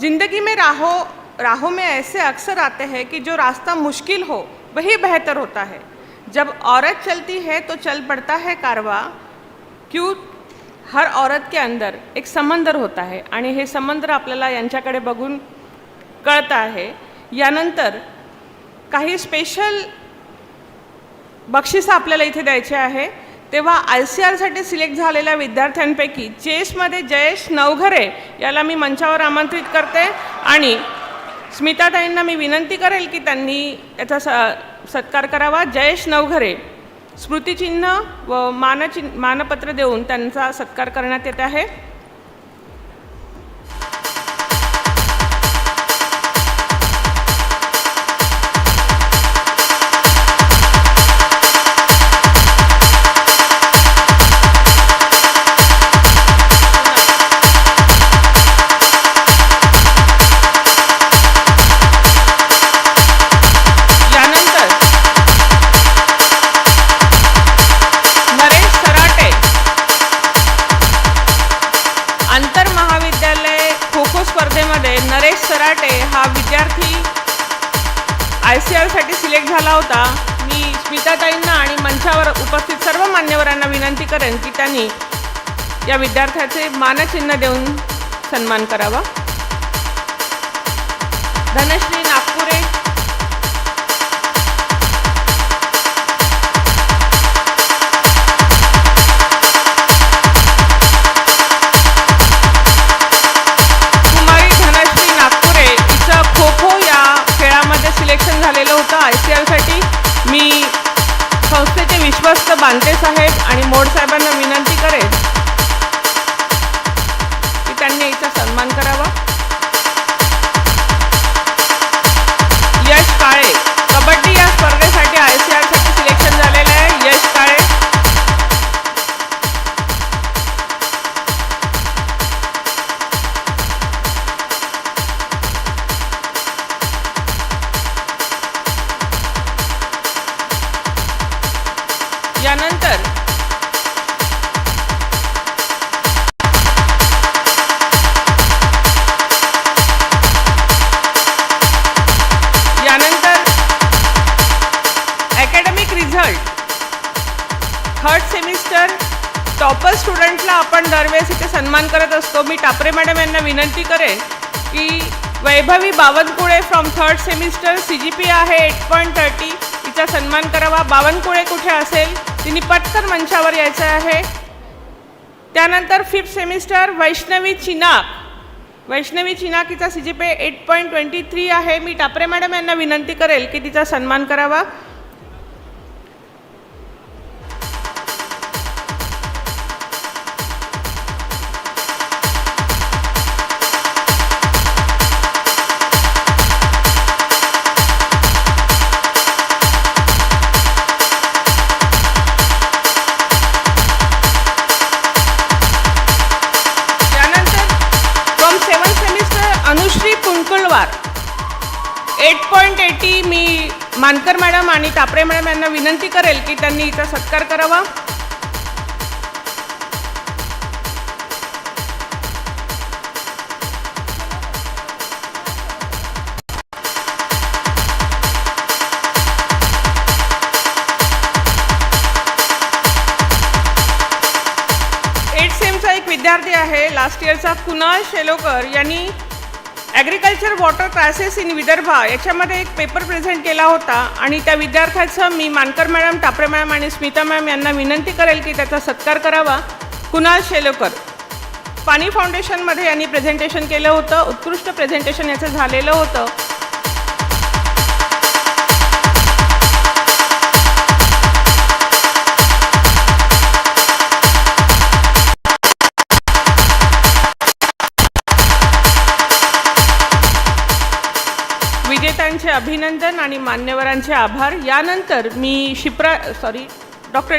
जिंदगी में राहों में ऐसे अक्सर आते हैं कि जो रास्ता मुश्किल हो वही बेहतर होता है. जब औरत चलती है तो चल पड़ता है कारवा. क्यों? हर औरत के अंदर एक समंदर होता है आणि हे समंदर आपल्याला यांच्याकडे बघून कळतं आहे. यानंतर काही स्पेशल बक्षीस आपल्याला इथे द्यायचे आहे. तेव्हा ICRसाठी सिलेक्ट झालेल्या विद्यार्थ्यांपैकी चेसमध्ये जयेश नवघरे याला मी मंचावर आमंत्रित करते आणि स्मिताताईंना मी विनंती करेल की त्यांनी याचा सत्कार करावा. जयेश नवघरे स्मृतिचिन्ह व मानपत्र देऊन त्यांचा सत्कार करण्यात येत आहे. नरेश सराटे हा विद्यार्थी ICRसाठी सिलेक्ट झाला होता. मी स्मिताताईंना आणि मंचावर उपस्थित सर्व मान्यवरांना विनंती करेन की त्यांनी या विद्यार्थ्याचे मानचिन्ह देऊन सन्मान करावा. धनश्री नागपुरे, सिलेक्शन झालेलं होतं ICRसाठी. मी संस्थेचे विश्वस्त बांते साहेब आणि मोड साहेबांना विनंती करेन की त्यांनी याचा सन्मान करावा. यश काळे कबड्डी या स्पर्धेसाठी ICRसाठी सिलेक्शन झालेलं आहे. यश काळे. यानंतर academic result third semester topper स्टुडंटला आपण दरवेळेस इथे सन्मान करत असतो. मी टापरे मॅडम यांना विनंती करेन की Vaibhavi Bawankule from third semester CGP आहे 8.30 तिचा सन्मान करावा. बावनकुळे कुठे असेल तिने पटकन मंचावर यायचं आहे. त्यानंतर 5th सेमिस्टर वैष्णवी चिनाक हिचा CGPA 8.23 आहे. मी टापरे मॅडम यांना विनंती करेल की तिचा सन्मान करावा. अनुश्री पुंकुळवार 8.80. मी मानकर मॅडम आणि टापरे मॅडम यांना विनंती करेल की त्यांनी हिचा सत्कार करावा. सेमचा एक विद्यार्थी आहे लास्ट इयरचा कुणाल शेलोकर यांनी agriculture water crisis in Vidarbha याच्यामध्ये एक पेपर प्रेझेंट केला होता आणि त्या विद्यार्थ्याचं मी मानकर मॅडम, टापरे मॅडम आणि स्मिता मॅम यांना विनंती करेल की त्याचा सत्कार करावा. कुणाल शेलोकर पाणी फाउंडेशनमध्ये यांनी प्रेझेंटेशन केलं होतं. उत्कृष्ट प्रेझेंटेशन याचं झालेलं होतं. मान्यवरांचे अभिनंदन आणि मान्यवरांचे आभार. यानंतर मी डॉक्टर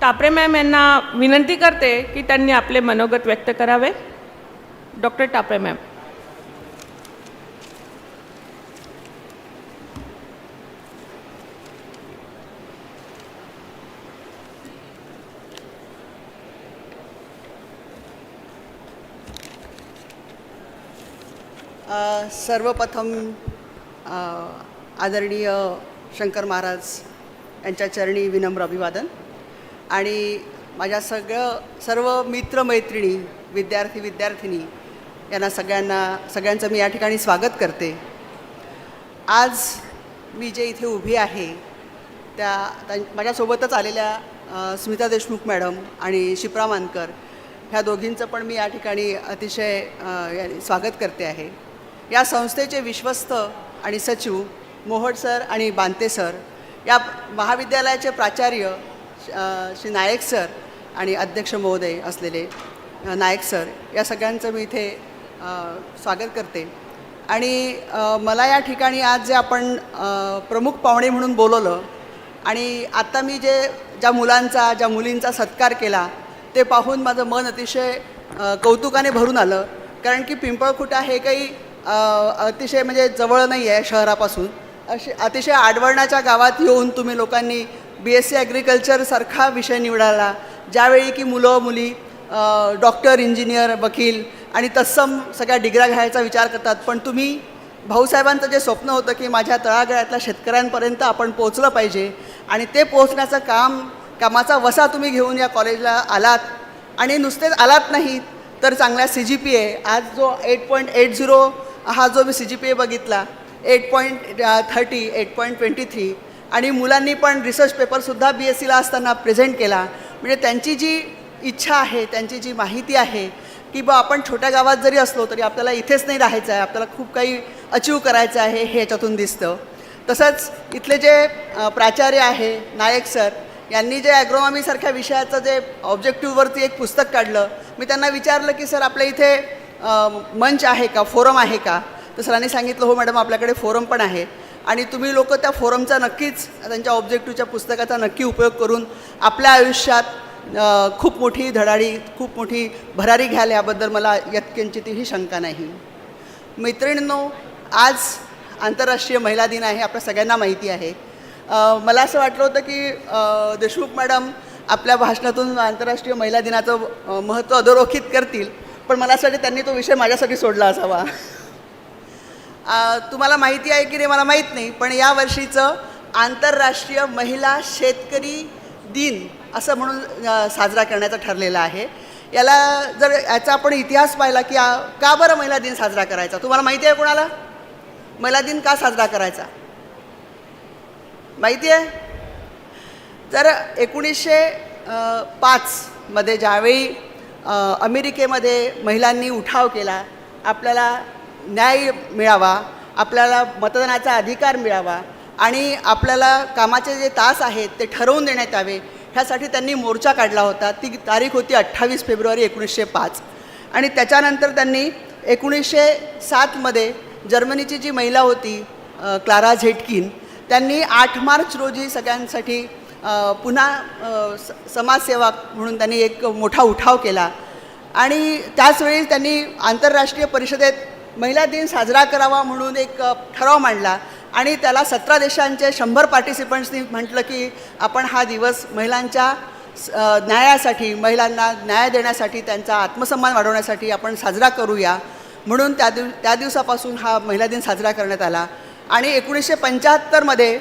टापरे मॅम यांना विनंती करते की त्यांनी आपले मनोगत व्यक्त करावे. Doctor Tapre ma'am. सर्वप्रथम आदरणीय शंकर महाराज यांच्या चरणी विनम्र अभिवादन आणि माझ्या सर्व मित्रमैत्रिणी विद्यार्थिनी यांना सगळ्यांचं मी या ठिकाणी स्वागत करते. आज मी जे इथे उभी आहे माझ्यासोबतच आलेल्या स्मिता देशमुख मॅडम आणि शिप्रा मानकर ह्या दोघींचं पण मी या ठिकाणी अतिशय स्वागत करते आहे. या संस्थेचे विश्वस्त आणि सचिव मोहोड सर आणि बांते सर, या महाविद्यालयाचे प्राचार्य श्री नायक सर आणि अध्यक्ष महोदय असलेले नायक सर, या सगळ्यांचं मी इथे स्वागत करते. आणि मला या ठिकाणी आज जे आपण प्रमुख पाहुणे म्हणून बोलवलं आणि आत्ता मी ज्या मुलींचा सत्कार केला ते पाहून माझं मन अतिशय कौतुकाने भरून आलं. कारण की पिंपळखुटा हे काही अतिशय म्हणजे जवळ नाही आहे शहरापासून. अतिशय आडवळणाच्या गावात येऊन तुम्ही लोकांनी BSc ॲग्रिकल्चरसारखा विषय निवडाला, ज्यावेळी की मुलं मुली डॉक्टर, इंजिनियर, वकील आणि तत्सम सगळ्या डिग्र्या घ्यायचा विचार करतात. पण तुम्ही भाऊसाहेबांचं जे स्वप्न होतं की माझ्या तळागाळातल्या शेतकऱ्यांपर्यंत आपण पोचलं पाहिजे आणि ते पोचण्याचं कामाचा वसा तुम्ही घेऊन या कॉलेजला आलात. आणि नुसतेच आलात नाहीत तर चांगला CGPA, आज जो 8.80 हा जो मी CGPA बघितला 8.30, 8.23, आणि मुलांनी पण रिसर्च पेपरसुद्धा BScला असताना प्रेझेंट केला. म्हणजे त्यांची जी इच्छा आहे, त्यांची जी माहिती आहे की बा आपण छोट्या गावात जरी असलो तरी आपल्याला इथेच नाही राहायचं आहे, आपल्याला खूप काही अचीव करायचं आहे, हे याच्यातून दिसतं. तसंच इथले जे प्राचार्य आहे नायक सर यांनी जे ॲग्रोनॉमीसारख्या विषयाचं जे ऑब्जेक्टिव्हवरती एक पुस्तक काढलं, मी त्यांना विचारलं की सर आपल्या इथे मंच आहे का, फोरम आहे का? तर सरांनी सांगितलं हो मॅडम आपल्याकडे फोरम पण आहे आणि तुम्ही लोक त्या फोरमचा नक्कीच, त्यांच्या ऑब्जेक्टिव्हच्या पुस्तकाचा नक्की उपयोग करून आपल्या आयुष्यात खूप मोठी धडाडी, खूप मोठी भरारी घ्याल, याबद्दल मला यत्किंचितही शंका नाही. मैत्रिणींनो, आज आंतरराष्ट्रीय महिला दिन आहे, आपल्या सगळ्यांना माहिती आहे. मला असं वाटलं होतं की देशमुख मॅडम आपल्या भाषणातून आंतरराष्ट्रीय महिला दिनाचं महत्त्व अधोरेखित करतील, पण मला असं वाटतं त्यांनी तो विषय माझ्यासाठी सोडला असावा. तुम्हाला माहिती आहे की नाही मला माहीत नाही, पण या वर्षीचं आंतरराष्ट्रीय महिला शेतकरी दिन असं म्हणून साजरा करण्याचं ठरलेलं आहे. याचा आपण इतिहास पाहिला की का बरं महिला दिन साजरा करायचा, तुम्हाला माहिती आहे? कोणाला महिला दिन का साजरा करायचा माहिती आहे? तर 1905 मध्ये ज्यावेळी अमेरिकेमध्ये महिलांनी उठाव केला, आपल्याला न्याय मिळावा, आपल्याला मतदानाचा अधिकार मिळावा आणि आपल्याला कामाचे जे तास आहेत ते ठरवून देण्यात यावे, ह्यासाठी त्यांनी मोर्चा काढला होता. ती तारीख होती 28 फेब्रुवारी 1905. आणि त्याच्यानंतर त्यांनी 1907 मध्ये जर्मनीची जी महिला होती क्लारा झेटकिन, त्यांनी 8 मार्च रोजी सगळ्यांसाठी पुन्हा समाजसेवा म्हणून त्यांनी एक मोठा उठाव केला. आणि त्याचवेळी त्यांनी आंतरराष्ट्रीय परिषदेत महिला दिन साजरा करावा म्हणून एक ठराव मांडला आणि त्याला 17 देशांचे 100 पार्टिसिपंट्सनी म्हटलं की आपण हा दिवस महिलांच्या न्यायासाठी, महिलांना न्याय देण्यासाठी, त्यांचा आत्मसन्मान वाढवण्यासाठी आपण साजरा करूया. म्हणून त्या दिवसापासून हा महिला दिन साजरा करण्यात आला. आणि 1975 मध्ये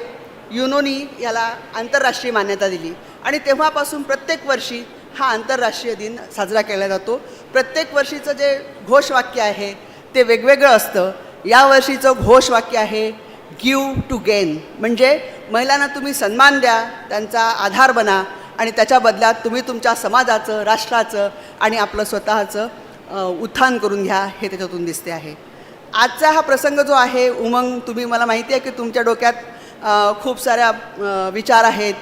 युनोनी याला आंतरराष्ट्रीय मान्यता दिली आणि तेव्हापासून प्रत्येक वर्षी हा आंतरराष्ट्रीय दिन साजरा केला जातो. प्रत्येक वर्षीचं जे घोषवाक्य आहे ते वेगवेगळं असतं. यावर्षीचं घोषवाक्य आहे गिव्ह टू गेन, म्हणजे महिलांना तुम्ही सन्मान द्या, त्यांचा आधार बना आणि त्याच्या बदल्यात तुम्ही तुमच्या समाजाचं, राष्ट्राचं आणि आपलं स्वतःचं उत्थान करून घ्या, हे त्याच्यातून दिसते आहे. आजचा हा प्रसंग जो आहे उमंग, तुम्ही, मला माहिती आहे की तुमच्या डोक्यात खूप साऱ्या विचार आहेत,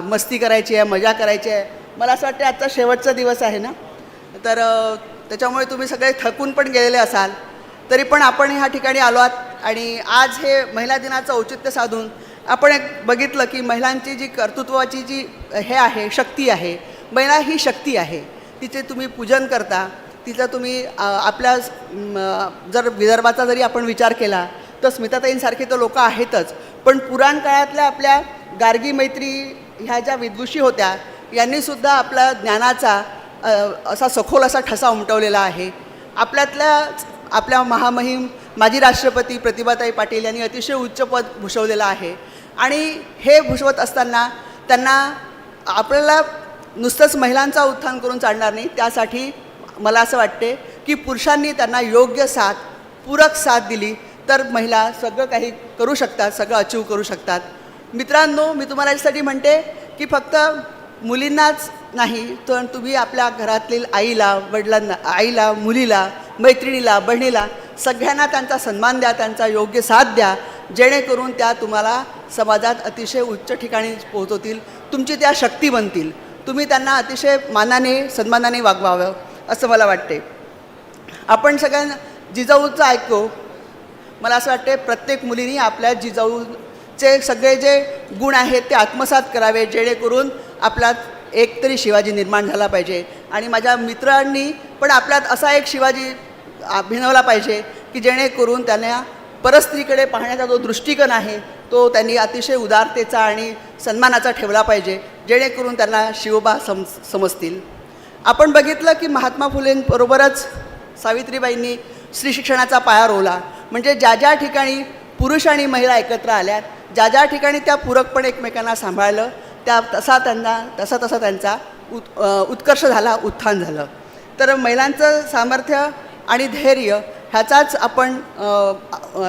मस्ती करायची आहे, मजा करायची आहे. मला असं वाटतं आजचा शेवटचा दिवस आहे ना, तर त्याच्यामुळे तुम्ही सगळे थकून पण गेलेले असाल, तरी पण आपण ह्या ठिकाणी आलो आहात आणि आज हे महिला दिनाचं औचित्य साधून आपण एक बघितलं की महिलांची जी कर्तृत्वाची जी हे आहे, शक्ती आहे, महिला ही शक्ती आहे, तिचे तुम्ही पूजन करता, तिचं तुम्ही आपल्या जर विदर्भाचा जरी आपण विचार केला तर स्मिताताईंसारखे तर लोक आहेतच, पण पुराण काळातल्या आपल्या गार्गी मैत्री ह्या ज्या विदुषी होत्या यांनीसुद्धा आपला ज्ञानाचा असा सखोल असा ठसा उमटवलेला आहे. आपल्या महामहिम माजी राष्ट्रपती प्रतिभाताई पाटील यांनी अतिशय उच्च पद भूषवलेलं आहे आणि हे भूषवत असताना त्यांना आपल्याला नुसतंच महिलांचा उत्थान करून चालणार नाही, त्यासाठी मला असं वाटते की पुरुषांनी त्यांना योग्य साथ, पूरक साथ दिली तर महिला सगळं काही करू शकतात, सगळं अचीव करू शकतात. मित्रांनो, मी तुम्हाला यासाठी म्हणते की फक्त मुलींनाच नाही तर तुम्ही आपल्या घरातील आईला, वडिलांना, आईला, मुलीला, मैत्रिणीला, बहिणीला सगळ्यांना त्यांचा सन्मान द्या, त्यांचा योग्य साथ द्या, जेणेकरून त्या तुम्हाला समाजात अतिशय उच्च ठिकाणी पोहोचवतील, तुमची त्या शक्ती बनतील. तुम्ही त्यांना अतिशय मानाने, सन्मानाने वागवावं असं मला वाटते. आपण सगळ्यांना जिजाऊचं ऐकतो. मला असं वाटते प्रत्येक मुलीने आपल्या जिजाऊचे सगळे जे गुण आहेत ते आत्मसात करावे, जेणेकरून आपल्यात एक तरी शिवाजी निर्माण झाला पाहिजे. आणि माझ्या मित्रांनी पण आपल्यात असा एक शिवाजी भिनवला पाहिजे की जेणेकरून त्यांना परस्त्रीकडे पाहण्याचा जो दृष्टिकोन आहे तो त्यांनी अतिशय उदारतेचा आणि सन्मानाचा ठेवला पाहिजे, जेणेकरून त्यांना शिवबा समजतील. आपण बघितलं की महात्मा फुलेंबरोबरच सावित्रीबाईंनी स्त्री शिक्षणाचा पाया रोवला. म्हणजे ज्या ज्या ठिकाणी पुरुष आणि महिला एकत्र आल्यात, ज्या ज्या ठिकाणी त्या पूरकपणे एकमेकांना सांभाळलं, तसा त्यांचा उत्कर्ष झाला, उत्थान झालं. तर महिलांचं सामर्थ्य आणि धैर्य ह्याचाच आपण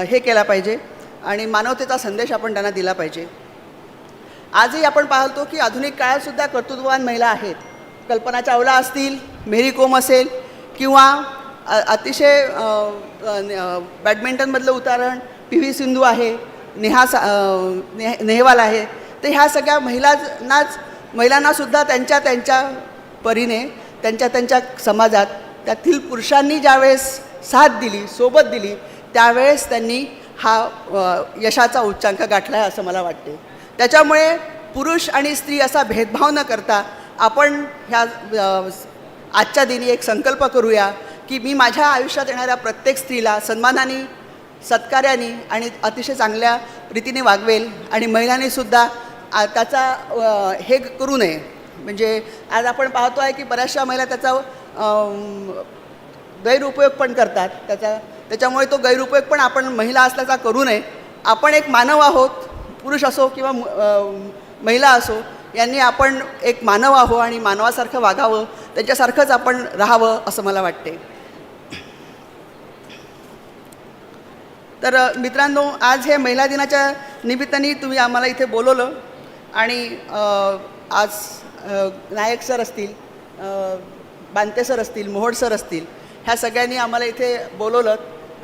हे केला पाहिजे आणि मानवतेचा संदेश आपण त्यांना दिला पाहिजे. आजही आपण पाहतो की आधुनिक काळातसुद्धा कर्तृत्ववान महिला आहेत. कल्पना चावला असतील, मेरी कोम असेल किंवा अतिशय बॅडमिंटनमधलं उदाहरण PV सिंधू आहे, नेहवाल आहे. तर ह्या सगळ्या महिलांनासुद्धा त्यांच्या परीने त्यांच्या समाजात त्यातील पुरुषांनी ज्यावेळेस साथ दिली, सोबत दिली, त्यावेळेस त्यांनी हा यशाचा उच्चांक गाठला आहे असं मला वाटते. त्याच्यामुळे पुरुष आणि स्त्री असा भेदभाव न करता आपण ह्या आजच्या दिनी एक संकल्प करूया की मी माझ्या आयुष्यात येणाऱ्या प्रत्येक स्त्रीला सन्मानाने, सत्कार्याने आणि अतिशय चांगल्या रीतीने वागवेल. आणि महिलांनीसुद्धा त्याचा हे करू नये. म्हणजे आज आपण पाहतो आहे की बऱ्याचशा महिला त्याचा गैरउपयोग पण करतात. त्याच्यामुळे तो गैरउपयोग पण आपण महिला असल्याचा करू नये. आपण एक मानव आहोत, पुरुष असो किंवा महिला असो, यांनी आपण एक मानव आहो आणि मानवासारखं वागावं, त्याच्यासारखंच आपण राहावं असं मला वाटते. तर मित्रांनो, आज हे महिला दिनाच्या निमित्ताने तुम्ही आम्हाला इथे बोलवलं आणि आज नायक सर असतील, बांते सर असतील, मोहोड सर असतील, ह्या सगळ्यांनी आम्हाला इथे बोलवलं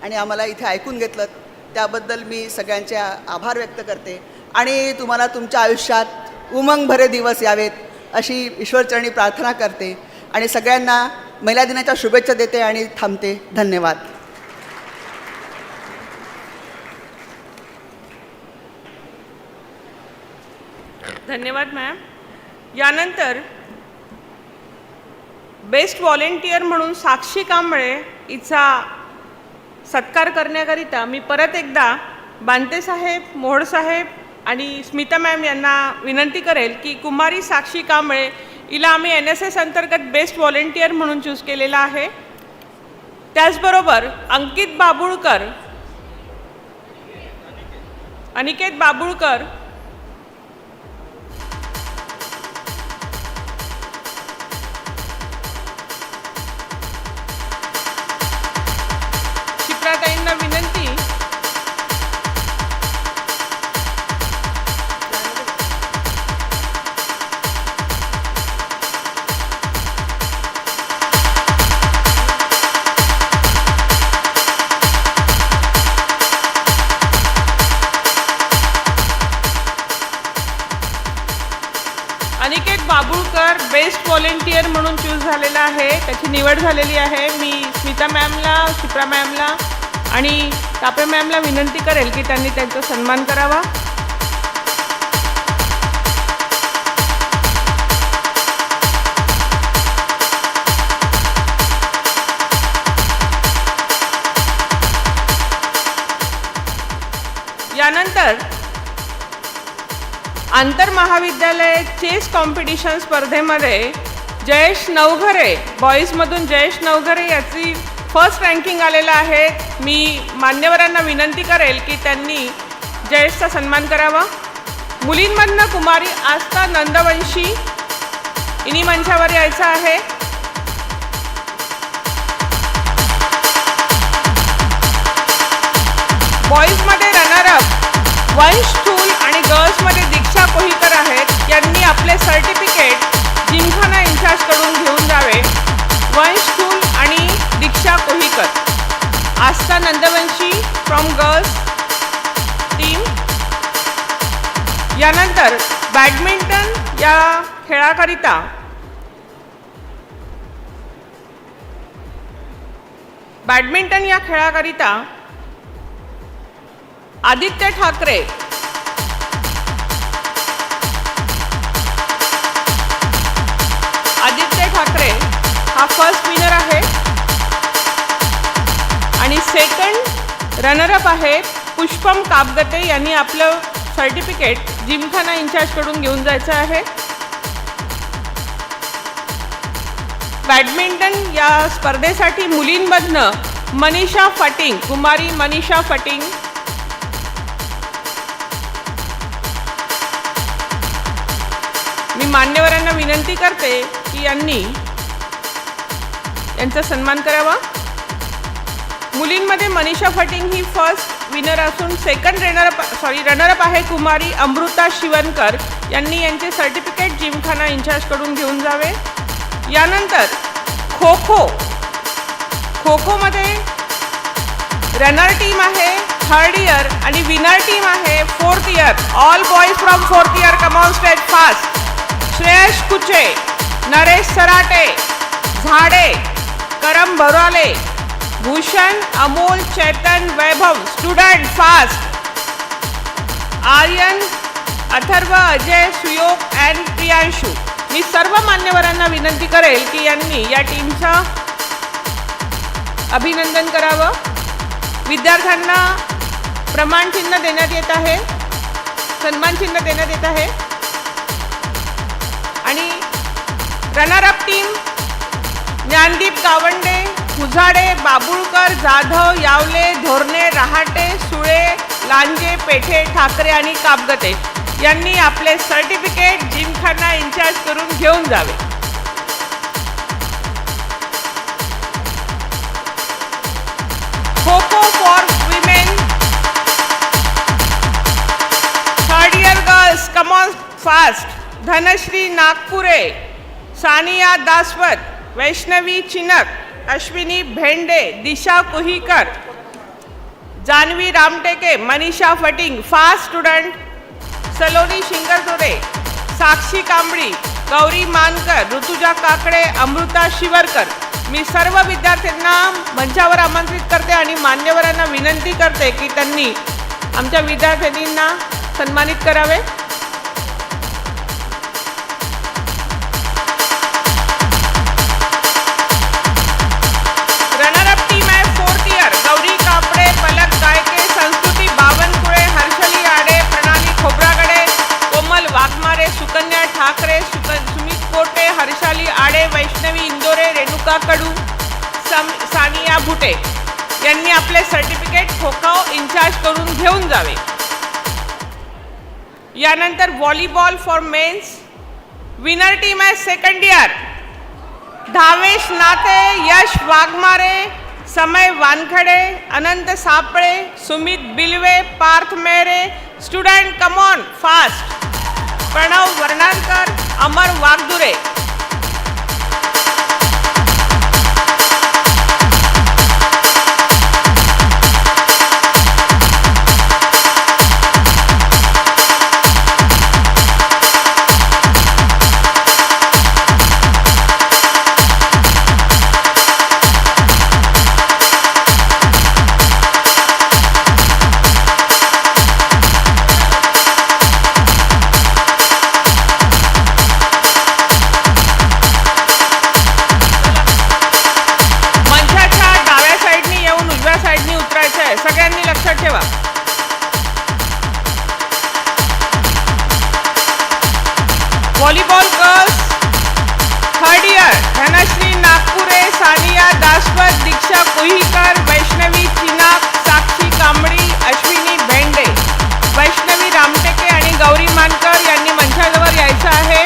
आणि आम्हाला इथे ऐकून घेतलं, त्याबद्दल मी सगळ्यांचे आभार व्यक्त करते. आणि तुम्हाला तुमच्या आयुष्यात उमंग भरे दिवस यावेत अशी ईश्वरचरणी प्रार्थना करते आणि सगळ्यांना महिला दिनाच्या शुभेच्छा देते आणि थांबते. धन्यवाद. धन्यवाद मॅम. यानंतर बेस्ट व्हॉलेंटियर म्हणून साक्षी कांबळे हिचा सत्कार करण्याकरिता मी परत एकदा बांते साहेब, मोहोड साहेब आणि स्मिता मॅम यांना विनंती करेल की कुमारी साक्षी कांबळे हिला आम्ही NSS अंतर्गत बेस्ट व्हॉलेंटियर म्हणून चूज केलेला आहे. त्याचबरोबर अनिकेत बाबुळकर शिप्राताईंना विनंती बेस्ट व्हॉलेंटियर म्हणून चूज झालेला आहे, त्याची निवड झालेली आहे. मी स्मिता मॅमला, शिप्रा मॅमला आणि कापरे मॅमला विनंती करेल की त्यांनी त्यांचा सन्मान करावा. यानंतर आंतरमहाविद्यालय चेस कॉम्पिटिशन स्पर्धेमध्ये जयेश नवघरे, बॉईजमधून जयेश नवघरे याची फर्स्ट रँकिंग आलेला आहे. मी मान्यवरांना विनंती करेल की त्यांनी जयेशचा सन्मान करावा. मुलींमधनं कुमारी आस्था नंदवंशी इनी मंचावर यायचं आहे. बॉईजमध्ये रनरअप वंश थूल आणि गर्ल्समध्ये दीक्षा कोहीकर आहेत. यांनी आपले सर्टिफिकेट जिमखाना इंचार्जकडून घेऊन जावे. वंश थूल आणि दीक्षा कोहीकर. आस्था नंदवंशी फ्रॉम गर्ल्स टीम. यानंतर बॅडमिंटन या खेळाकरिता आदित्य ठाकरे हा फर्स्ट विनर आहे आणि सेकंड रनरअप आहे पुष्पम कापगते. यांनी आपलं सर्टिफिकेट जिमखाना इंचार्जकडून घेऊन जायचं आहे. बॅडमिंटन या स्पर्धेसाठी मुलींमधनं मनीषा फटिंग, कुमारी मनीषा फटिंग. मी मान्यवरांना विनंती करते की यांनी यांचा सन्मान करावा. मुलींमध्ये मनीषा फटिंग ही फर्स्ट विनर असून सेकंड रनरअप आहे कुमारी अमृता शिवनकर. यांनी यांचे सर्टिफिकेट जिमखाना इंचार्जकडून घेऊन जावे. यानंतर खो-खोमध्ये रनर टीम आहे थर्ड इयर आणि विनर टीम आहे fourth year. All boys from fourth year come on stage fast. Shreyash Kuche, Naresh Sarate, Zade, Karam Bharale, Bhushan, Amol, Chaitan, Vaibhav. Student fast. Aryan, Atharva, Ajay, Suyog and Priyanshu. मी सर्व मान्यवरांना विनंती करेल की यांनी या टीमचं अभिनंदन करावं. विद्यार्थ्यांना प्रमाणचिन्ह देण्यात येत आहे, सन्मानचिन्ह देण्यात येत आहे. आणि रनरअप टीम ज्ञानदीप गावंडे, हुजाडे, बाबुळकर, जाधव, यावले, धोरणे, रहाटे, सुळे, लांजे, पेठे, ठाकरे आणि कापगते यांनी आपले सर्टिफिकेट जिमखाना इंचार्ज करून घेऊन जावे. Kho kho for women third year girls come on fast. Dhanashree Nagpure, Saniya Daswat, Vaishnavi Chinak, Ashwini Bhende, Disha Kuhikar, Janvi Ramteke, Manisha Phating fast student. Saloni Shingardore, Sakshi Kambli, Gauri Mankar, Rutuja Kakade, Amruta Shivarkar. मी सर्व विद्यार्थ्यांना मंचावर आमंत्रित करते आणि मान्यवरांना विनंती करते की त्यांनी आमच्या विद्यार्थिनींना सन्मानित करावे. रनरअप टीम आहे फोर्थ इयर गौरी कापडे, पलक गायके, संस्कृती बावनकुळे, हर्षली आडे, प्रणाली खोब्रागडे, कोमल वाघमारे, सुकन्या ठाकरे, सुमित कोटे, हर्षाली आडे, वैष्णवी इंदोरे, रेणुका कडू, सानिया भुटे यांनी आपले सर्टिफिकेट खो-खो इंचार्ज करून घेऊन जावे. यानंतर volleyball for mens winner team आहे second year Dhavesh Nate, Yash Waghmare, Samay Wankhede, Anant Saple, Sumit Bilwe, Parth Mehre. Student come on fast. Pranav Varnankar, Amar Wagdure. Daksha Kuhikar, Vaishnavi Chinak, Sakshi Kambli, Ashwini Bhende, Vaishnavi Ramteke आणि गौरी मानकर यांनी मंचाजवळ यायचं आहे.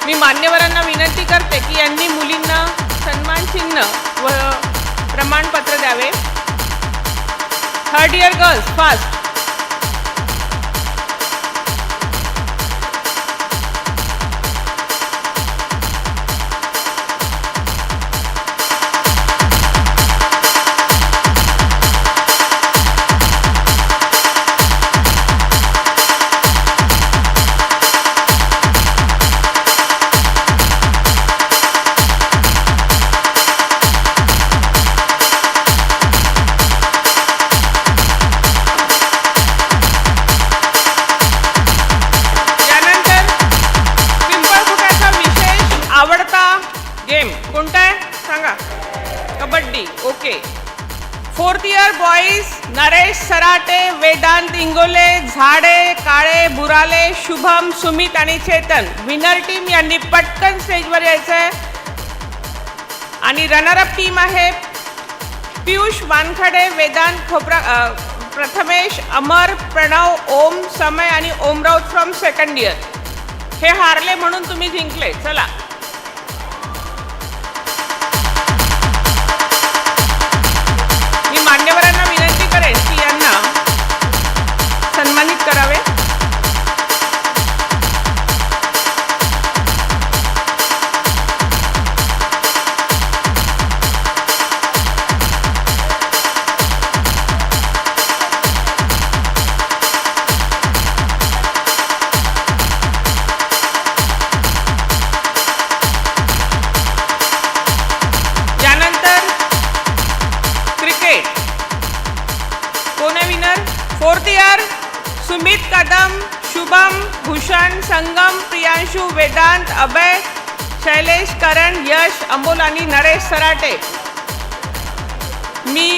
मी मान्यवरांना विनंती करते की यांनी मुलींना सन्मान चिन्ह व प्रमाणपत्र द्यावे. Third year girls first. Game कोणता आहे सांगा. Kabaddi. Okay. Fourth year boys Naresh Sarate, Vedant Ingole, Zade, Kale, बुराले, Shubham, Sumit आणि चेतन. विनर टीम यांनी पटकन स्टेजवर यायचं आहे. आणि रनरअप टीम आहे पियुष वानखडे, वेदांत खोपरा, प्रथमेश, अमर, प्रणव, ओम, समय आणि Om Raut from second year. हे हारले म्हणून तुम्ही जिंकले. चला. मान्यवरांना विनंती करेन की यांना सन्मानित करावे. फोर्थ इयर सुमित कदम, शुभम, भूषण, संगम, प्रियांशु, वेदांत, अभय, शैलेश, करण, यश, अमोल आणि नरेश सराटे. मी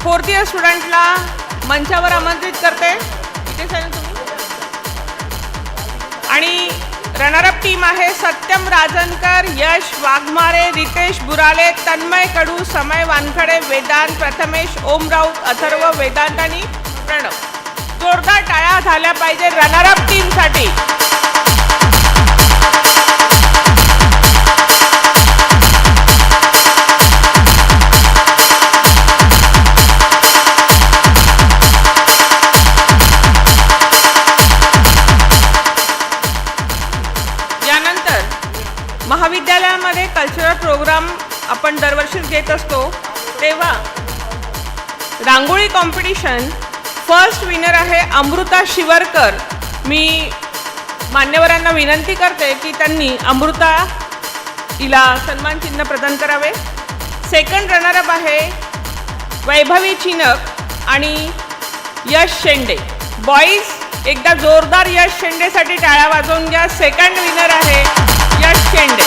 फोर्थ इयर स्टुडंटला मंचावर आमंत्रित करते. इथे सांगा तुम्ही. आणि रनरअप टीम आहे सत्यम राजनकर, यश वाघमारे, रितेश बुराले, तन्मय कडू, समय वानखडे, वेदांत, प्रथमेश, ओम राऊत, अथर्व, वेदांत आणि प्रणव. जोरदार टाळ्या झाल्या पाहिजे रनरअप टीमसाठी. यानंतर महाविद्यालयामध्ये कल्चरल प्रोग्राम आपण दरवर्षी घेत असतो. तेव्हा रांगोळी कॉम्पिटिशन फर्स्ट विनर आहे अमृता शिवरकर. मी मान्यवरांना विनंती करते की त्यांनी अमृता हिला सन्मान चिन्ह प्रदान करावे. सेकंड रनरअप आहे वैभवी चिनक आणि यश शेंडे. बॉईज एकदा जोरदार यश शेंडेसाठी टाळ्या वाजवून घ्या. सेकंड विनर आहे यश शेंडे.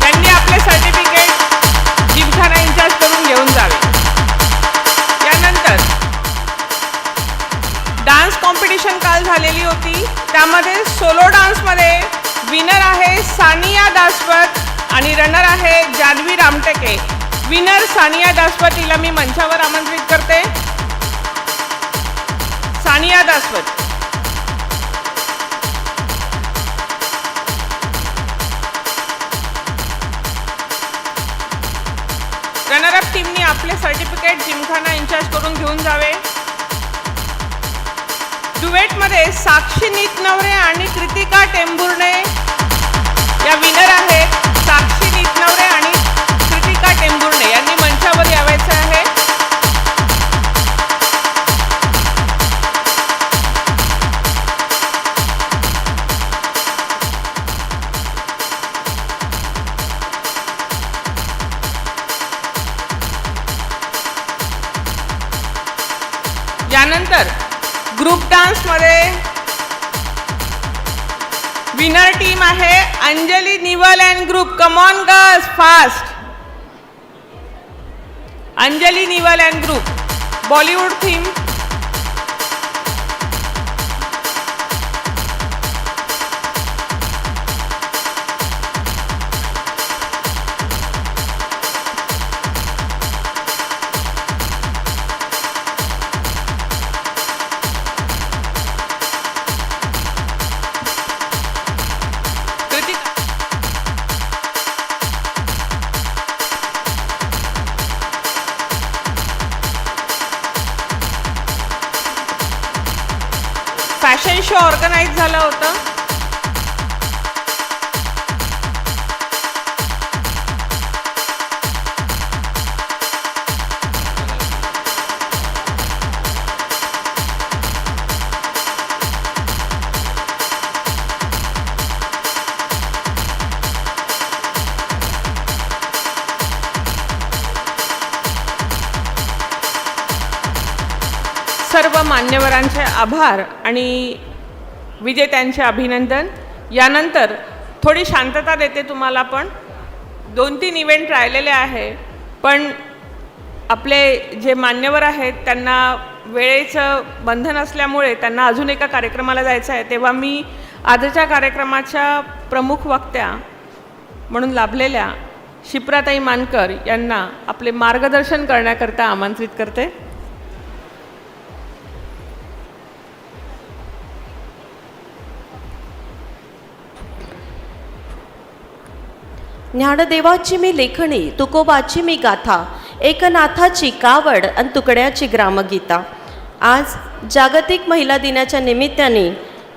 त्यांनी आपले सर्टिफिकेट जिमखाना इंचार्ज करून घेऊन जावे. यानंतर डान्स कॉम्पिटिशन काल झालेली होती. त्यामध्ये सोलो डान्समध्ये विनर आहे सानिया दासपत आणि रनर आहे जान्हवी रामटेके. विनर सानिया दासपत हिला मी मंचावर आमंत्रित करते. सानिया दासपत. रनरअप टीमनी आपले सर्टिफिकेट जिमखाना इंचार्ज करून घेऊन जावे. डुएटमध्ये साक्षी नीतनवरे आणि कृतिका टेंभुर्णे या विनर आहेत. साक्षी नीतनवरे आणि कृतिका टेंभुर्णे यांनी मंचावर यावायचं आहे. यानंतर ग्रुप डान्समध्ये विनर टीम आहे Anjali Nival and group. Come on girls, fast. Anjali Nival and group, Bollywood theme. Fashion show organise झालं होतं. सर्व मान्यवरांचे आभार आणि विजेत्यांचे अभिनंदन. यानंतर थोडी शांतता देते तुम्हाला, पण 2-3 इव्हेंट राहिलेले आहे. पण आपले जे मान्यवर आहेत त्यांना वेळेचं बंधन असल्यामुळे त्यांना अजून एका कार्यक्रमाला जायचं आहे. तेव्हा मी आजच्या कार्यक्रमाच्या प्रमुख वक्त्या म्हणून लाभलेल्या शिप्राताई मानकर यांना आपले मार्गदर्शन करण्याकरता आमंत्रित करते. ज्ञानदेवाची मी लेखणी, तुकोबाची मी गाथा, एकनाथाची कावड आणि तुकड्याची ग्रामगीता. आज जागतिक महिला दिनाच्या निमित्ताने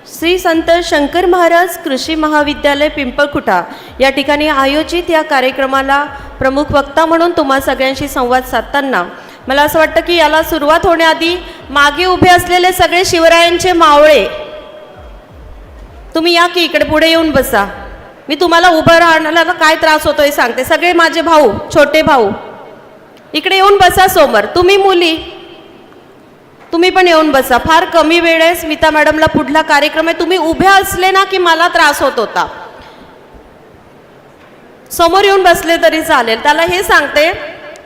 श्री संत शंकर महाराज कृषी महाविद्यालय पिंपळखुटा या ठिकाणी आयोजित या कार्यक्रमाला प्रमुख वक्ता म्हणून तुम्हा सगळ्यांशी संवाद साधताना मला असं वाटतं की याला सुरुवात होण्याआधी मागे उभे असलेले सगळे शिवरायांचे मावळे तुम्ही या की इकडे पुढे येऊन बसा. मी तुम्हाला उभं राहण्याला काय त्रास होतो हे सांगते. सगळे माझे भाऊ, छोटे भाऊ इकडे येऊन बसा समोर. तुम्ही मुली तुम्ही पण येऊन बसा. फार कमी वेळ आहे. स्मिता मॅडमला पुढला कार्यक्रम आहे. तुम्ही उभे असले ना की मला त्रास होत होता. समोर येऊन बसले तरी चालेल. त्याला हे सांगते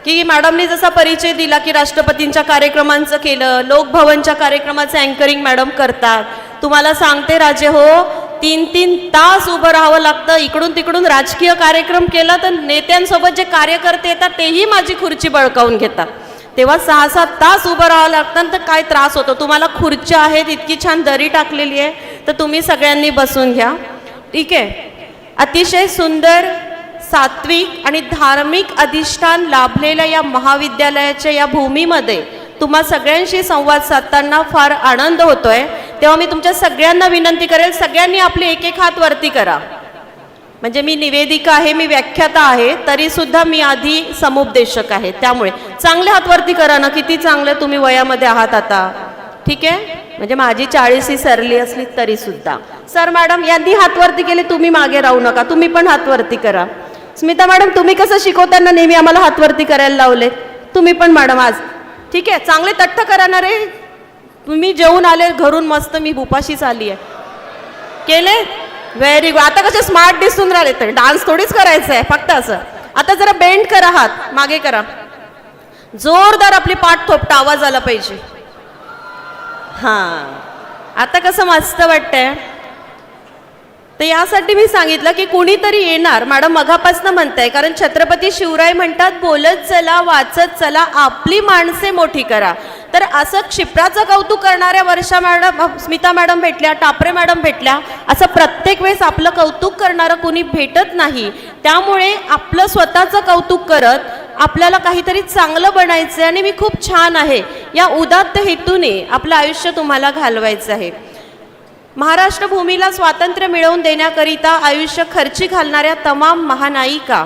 की मॅडमनी जसा परिचय दिला की राष्ट्रपतींच्या कार्यक्रमांचं केलं, लोकभवनच्या कार्यक्रमाचं अँकरिंग मॅडम करतात. तुम्हाला सांगते राजे हो, 3-3 तास उभं राहावं लागतं. इकडून तिकडून राजकीय कार्यक्रम केला तर नेत्यांसोबत जे कार्यकर्ते येतात तेही माझी खुर्ची बळकावून घेतात. तेव्हा 6-7 तास उभं राहावं लागतं. तर काय त्रास होतो. तुम्हाला खुर्च्या आहेत, इतकी छान दरी टाकलेली आहे, तर तुम्ही सगळ्यांनी बसून घ्या. ठीक आहे. अतिशय सुंदर, सात्विक आणि धार्मिक अधिष्ठान लाभलेल्या या महाविद्यालयाच्या या भूमीमध्ये तुम्हा सगळ्यांशी संवाद साधताना फार आनंद होतोय. तेव्हा मी तुमच्या सगळ्यांना विनंती करेल, सगळ्यांनी आपले एक हात वरती करा. म्हणजे मी निवेदिका आहे, मी व्याख्याता आहे, तरी सुद्धा मी आधी समुपदेशक आहे. त्यामुळे चांगले हात वरती करा ना. किती चांगले तुम्ही वयामध्ये आहात आता. ठीक आहे. म्हणजे माझी 40 सरली असली तरी सुद्धा. सर मॅडम यांनी हात वरती केले, तुम्ही मागे राहू नका, तुम्ही पण हात वरती करा. स्मिता मॅडम तुम्ही कसं शिकवताना नेहमी आम्हाला हात वरती करायला लावले, तुम्ही पण मॅडम आज. ठीक आहे. चांगले तट्ट करा ना रे. तुम्ही जेवून आले घरून मस्त, मी उपाशीच आली आहे. केले व्हेरी गुड. आता कसे स्मार्ट दिसून राहिले. तर डान्स थोडीच करायचं आहे फक्त असं. आता जरा बेंड करा, हात मागे करा, जोरदार आपली पाठ थोपटा आवाज आला पाहिजे. हां आता कसं मस्त वाटतंय. तर यासाठी मी सांगितलं की कुणीतरी येणार. मॅडम मगापासून म्हणताय, कारण छत्रपती शिवराय म्हणतात बोलत चला वाचत चला आपली माणसे मोठी करा. तर असं क्षिप्राचं कौतुक करणाऱ्या वर्षा मॅडम, स्मिता मॅडम भेटल्या, टापरे मॅडम भेटल्या, असं प्रत्येक वेळेस आपलं कौतुक करणारं कोणी भेटत नाही. त्यामुळे आपलं स्वतःचं कौतुक करत आपल्याला काहीतरी चांगलं बनायचं आणि मी खूप छान आहे या उदात्त हेतूने आपलं आयुष्य तुम्हाला घालवायचं आहे. महाराष्ट्र भूमीला स्वातंत्र्य मिळवून देण्याकरिता आयुष्य खर्ची घालणाऱ्या तमाम महानायिका